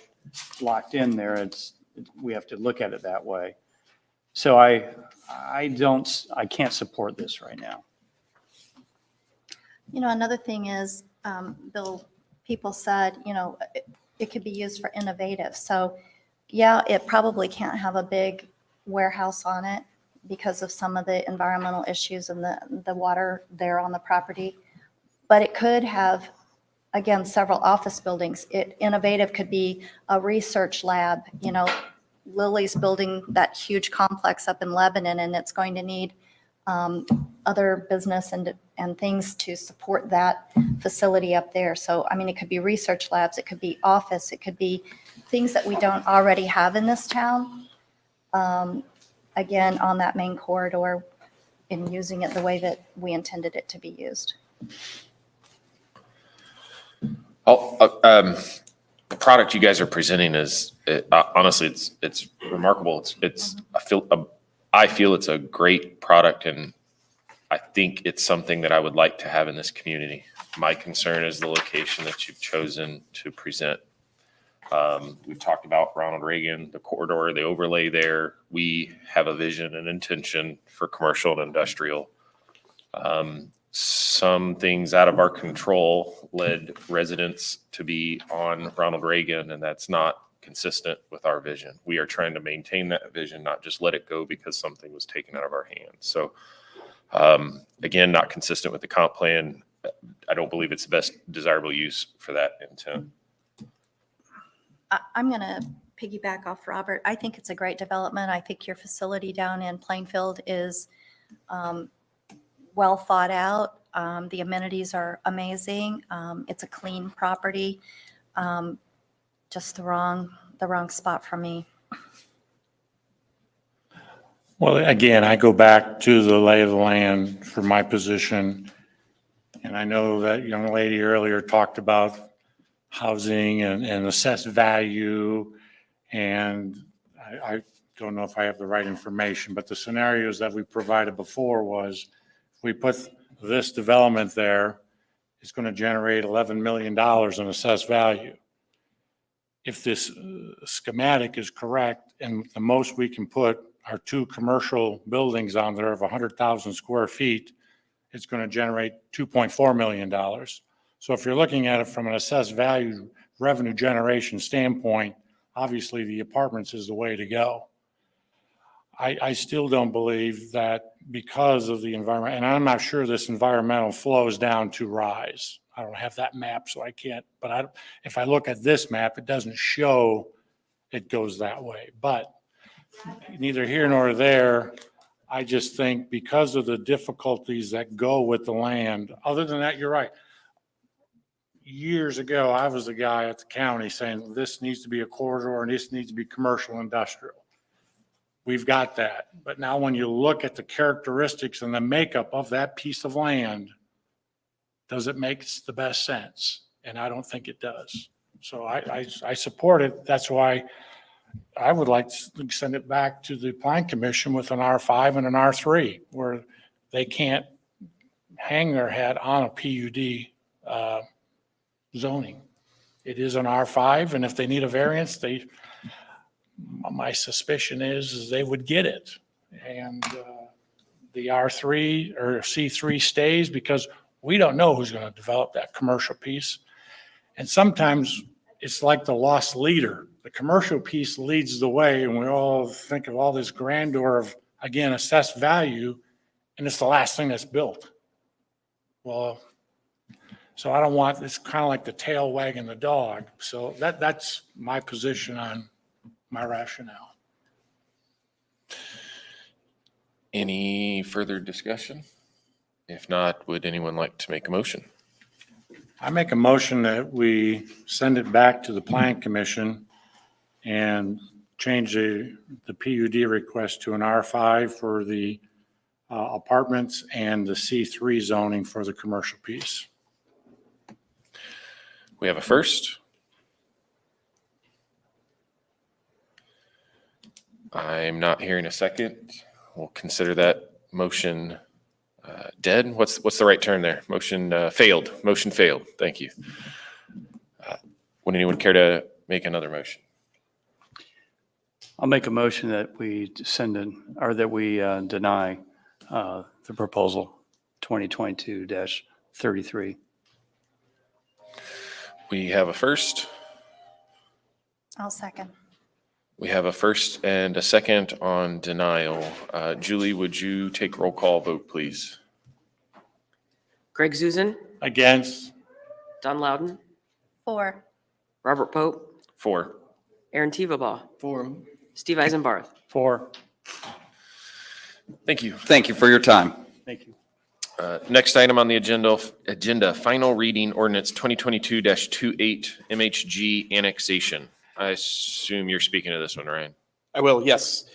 locked in there, we have to look at it that way. So I can't support this right now.
Another thing is, Bill, people said, it could be used for innovative. So yeah, it probably can't have a big warehouse on it because of some of the environmental issues and the water there on the property. But it could have, again, several office buildings. Innovative could be a research lab. Lily's building that huge complex up in Lebanon, and it's going to need other business and things to support that facility up there. So, it could be research labs, it could be office, it could be things that we don't already have in this town. Again, on that main corridor and using it the way that we intended it to be used.
The product you guys are presenting is honestly, it's remarkable. I feel it's a great product, and I think it's something that I would like to have in this community. My concern is the location that you've chosen to present. We've talked about Ronald Reagan, the corridor, the overlay there. We have a vision and intention for commercial and industrial. Some things out of our control led residents to be on Ronald Reagan, and that's not consistent with our vision. We are trying to maintain that vision, not just let it go because something was taken out of our hands. So again, not consistent with the comp plan. I don't believe it's the best desirable use for that intent.
I'm going to piggyback off Robert. I think it's a great development. I think your facility down in Plainfield is well thought out. The amenities are amazing. It's a clean property. Just the wrong spot for me.
Well, again, I go back to the lay of the land for my position. And I know that young lady earlier talked about housing and assessed value. And I don't know if I have the right information, but the scenarios that we provided before was if we put this development there, it's going to generate $11 million in assessed value. If this schematic is correct, and the most we can put are 2 commercial buildings on there of 100,000 square feet, it's going to generate $2.4 million. So if you're looking at it from an assessed value revenue generation standpoint, obviously the apartments is the way to go. I still don't believe that because of the environment, and I'm not sure this environmental flows down to Rise. I don't have that map, so I can't, but if I look at this map, it doesn't show it goes that way. But neither here nor there, I just think because of the difficulties that go with the land, other than that, you're right. Years ago, I was the guy at the county saying this needs to be a corridor and this needs to be commercial industrial. We've got that. But now when you look at the characteristics and the makeup of that piece of land, does it make the best sense? And I don't think it does. So I support it. That's why I would like to send it back to the Plan Commission with an R5 and an R3, where they can't hang their hat on a PUD zoning. It is an R5, and if they need a variance, my suspicion is they would get it. And the R3 or C3 stays because we don't know who's going to develop that commercial piece. And sometimes it's like the lost leader. The commercial piece leads the way, and we all think of all this grandeur of, again, assessed value, and it's the last thing that's built. Well, so I don't want, it's kind of like the tail wagging the dog. So that's my position on my rationale.
Any further discussion? If not, would anyone like to make a motion?
I make a motion that we send it back to the Plan Commission and change the PUD request to an R5 for the apartments and the C3 zoning for the commercial piece.
We have a first. I'm not hearing a second. We'll consider that motion dead. What's the right term there? Motion failed. Motion failed. Thank you. Would anyone care to make another motion?
I'll make a motion that we send in, or that we deny the proposal 2022-33.
We have a first.
I'll second.
We have a first and a second on denial. Julie, would you take roll call vote, please?
Greg Zuzen,
Against.
Don Loudon,
4.
Robert Pope,
4.
Aaron Teveba,
For
Steve Eisenbarth.
4.
Thank you.
Thank you for your time.
Thank you.
Next item on the agenda, final reading ordinance 2022-28 MHG annexation. I assume you're speaking to this one, Ryan.
I will, yes.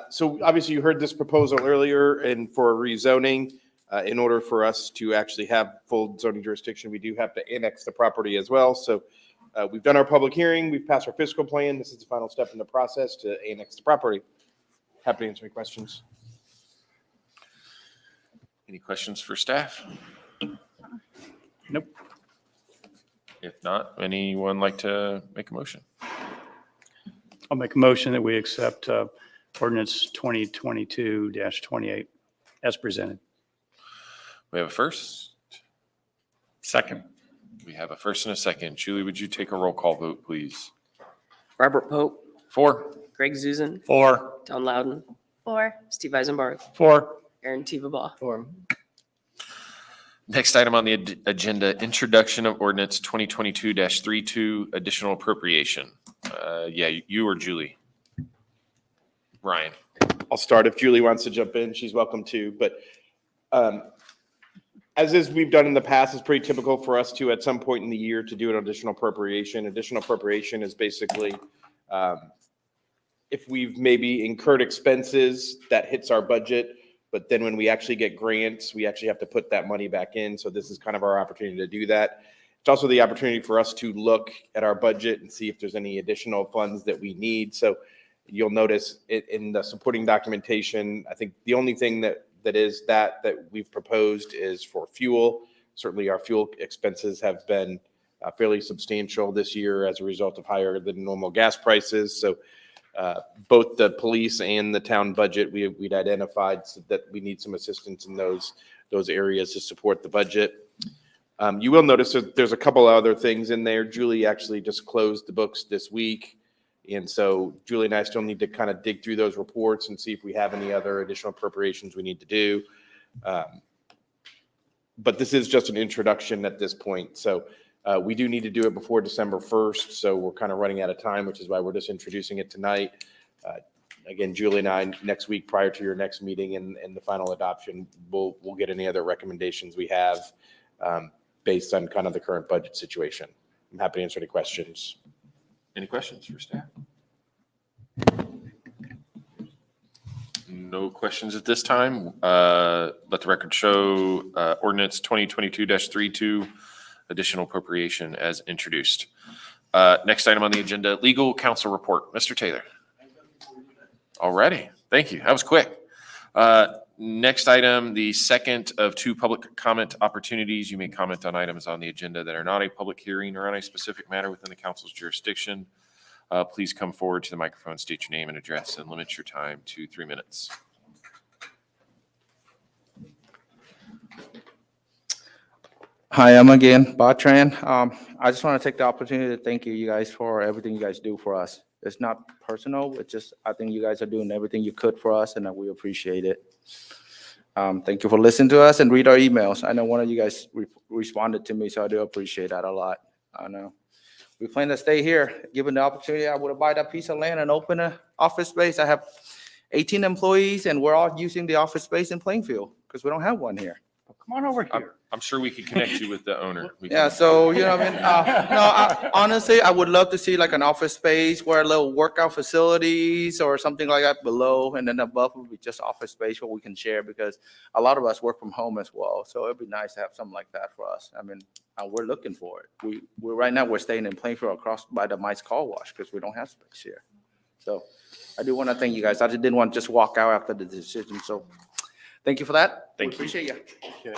So obviously you heard this proposal earlier, and for rezoning, in order for us to actually have full zoning jurisdiction, we do have to annex the property as well. So we've done our public hearing, we've passed our fiscal plan. This is the final step in the process to annex the property. Happy to answer any questions.
Any questions for staff?
Nope.
If not, anyone like to make a motion?
I'll make a motion that we accept ordinance 2022-28 as presented.
We have a first.
Second.
We have a first and a second. Julie, would you take a roll call vote, please?
Robert Pope,
4.
Greg Zuzen,
4.
Don Loudon,
4.
Steve Eisenbarth,
4.
Aaron Teveba.
4.
Next item on the agenda, introduction of ordinance 2022-32, additional appropriation. Yeah, you or Julie? Ryan.
I'll start. If Julie wants to jump in, she's welcome to. But as is we've done in the past, it's pretty typical for us to, at some point in the year, to do an additional appropriation. Additional appropriation is basically if we've maybe incurred expenses that hits our budget, but then when we actually get grants, we actually have to put that money back in. So this is kind of our opportunity to do that. It's also the opportunity for us to look at our budget and see if there's any additional funds that we need. So you'll notice in the supporting documentation, I think the only thing that we've proposed is for fuel. Certainly our fuel expenses have been fairly substantial this year as a result of higher than normal gas prices. So both the police and the town budget, we'd identified that we need some assistance in those areas to support the budget. You will notice that there's a couple other things in there. Julie actually just closed the books this week. And so Julie and I still need to kind of dig through those reports and see if we have any other additional appropriations we need to do. But this is just an introduction at this point. So we do need to do it before December 1st. So we're kind of running out of time, which is why we're just introducing it tonight. Again, Julie and I, next week prior to your next meeting and the final adoption, we'll get any other recommendations we have based on kind of the current budget situation. I'm happy to answer any questions.
Any questions for staff? No questions at this time. Let the record show ordinance 2022-32, additional appropriation as introduced. Next item on the agenda, legal counsel report. Mr. Taylor. Alrighty, thank you. That was quick. Next item, the second of 2 public comment opportunities. You may comment on items on the agenda that are not a public hearing or on a specific matter within the council's jurisdiction. Please come forward to the microphone, state your name and address, and limit your time to 3 minutes.
Hi, I'm again, Bartran. I just want to take the opportunity to thank you guys for everything you guys do for us. It's not personal, it's just, I think you guys are doing everything you could for us, and we appreciate it. Thank you for listening to us and read our emails. I know one of you guys responded to me, so I do appreciate that a lot. I know. We plan to stay here. Given the opportunity, I would have bought that piece of land and open an office space. I have 18 employees, and we're all using the office space in Plainfield because we don't have one here.
Come on over here.
I'm sure we could connect you with the owner.
Yeah, so, you know what I mean? Honestly, I would love to see like an office space where a little workout facilities or something like that below, and then above would be just office space where we can share, because a lot of us work from home as well. So it'd be nice to have something like that for us. I mean, we're looking for it. We're right now, we're staying in Plainfield across by the Mice Car Wash because we don't have space here. So I do want to thank you guys. I just didn't want to just walk out after the decision. So thank you for that.
Thank you.
Appreciate you.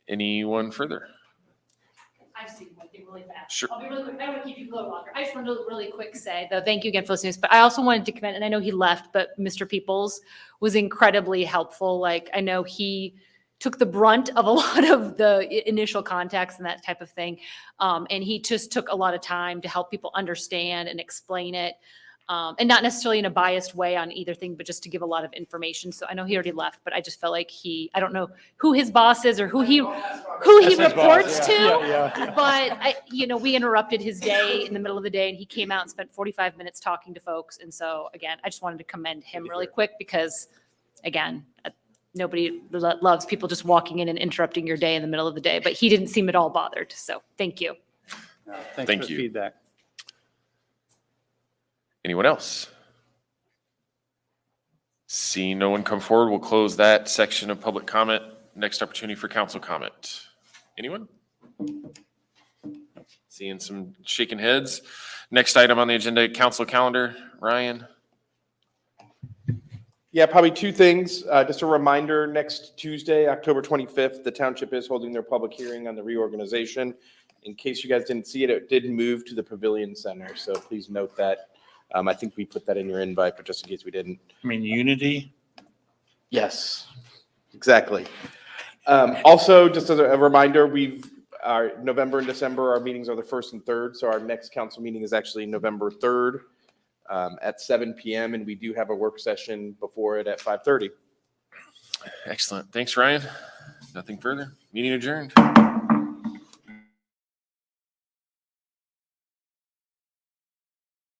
Anyone further?
I've seen one thing really fast.
Sure.
I'll be really quick. I don't want to keep you a little longer. I just wanted to really quick say, though, thank you again for listening to this. But I also wanted to commend, and I know he left, but Mr. Peoples was incredibly helpful. Like, I know he took the brunt of a lot of the initial contacts and that type of thing. And he just took a lot of time to help people understand and explain it. And not necessarily in a biased way on either thing, but just to give a lot of information. So I know he already left, but I just felt like I don't know who his boss is or who he reports to, but we interrupted his day in the middle of the day and he came out and spent 45 minutes talking to folks. And so again, I just wanted to commend him really quick because again, nobody loves people just walking in and interrupting your day in the middle of the day, but he didn't seem at all bothered. So thank you.
Thanks
Thank
for
you.
the feedback.
Anyone else? Seeing no one come forward, we'll close that section of public comment. Next opportunity for council comment. Anyone? Seeing some shaking heads. Next item on the agenda, council calendar. Ryan?
Yeah, probably two things. Just a reminder, next Tuesday, October 25th, the township is holding their public hearing on the reorganization. In case you guys didn't see it, it did move to the Pavilion Center, so please note that. I think we put that in your invite, but just in case we didn't.
I mean, unity.
Yes, exactly. Also, just as a reminder, our November and December, our meetings are the 1st and 3rd, so our next council meeting is actually November 3rd. At 7 PM, and we do have a work session before it at 5:30.
Excellent. Thanks, Ryan. Nothing further. Meeting adjourned.